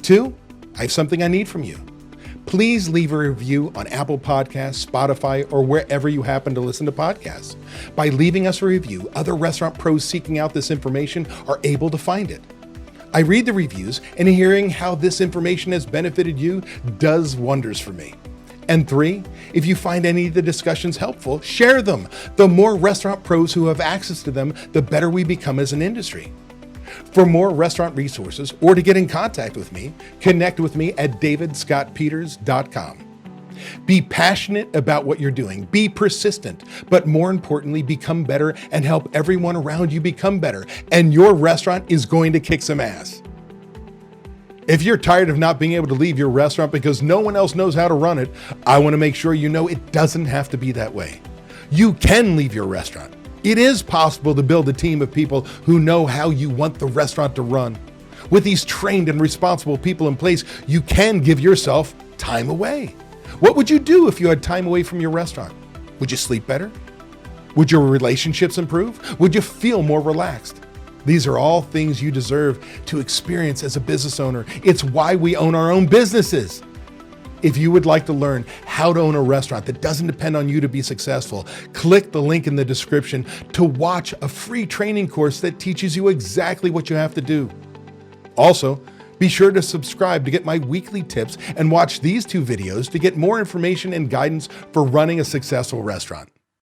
2, I have something I need from you. Please leave a review on Apple Podcasts, Spotify, or wherever you happen to listen to podcasts. By leaving us a review, other restaurant pros seeking out this information are able to find it. I read the reviews, and hearing how this information has benefited you does wonders for me. And 3, if you find any of the discussions helpful, share them. The more restaurant pros who have access to them, the better we become as an industry. For more restaurant resources, or to get in contact with me, connect with me at davidscottpeters.com. Be passionate about what you're doing, be persistent, but more importantly, become better and help everyone around you become better, and your restaurant is going to kick some ass. If you're tired of not being able to leave your restaurant because no one else knows how to run it, I want to make sure you know it doesn't have to be that way. You can leave your restaurant. It is possible to build a team of people who know how you want the restaurant to run. With these trained and responsible people in place, you can give yourself time away. What would you do if you had time away from your restaurant? Would you sleep better? Would your relationships improve? Would you feel more relaxed? These are all things you deserve to experience as a business owner. It's why we own our own businesses. If you would like to learn how to own a restaurant that doesn't depend on you to be successful, click the link in the description to watch a free training course that teaches you exactly what you have to do. Also, be sure to subscribe to get my weekly tips and watch these 2 videos to get more information and guidance for running a successful restaurant.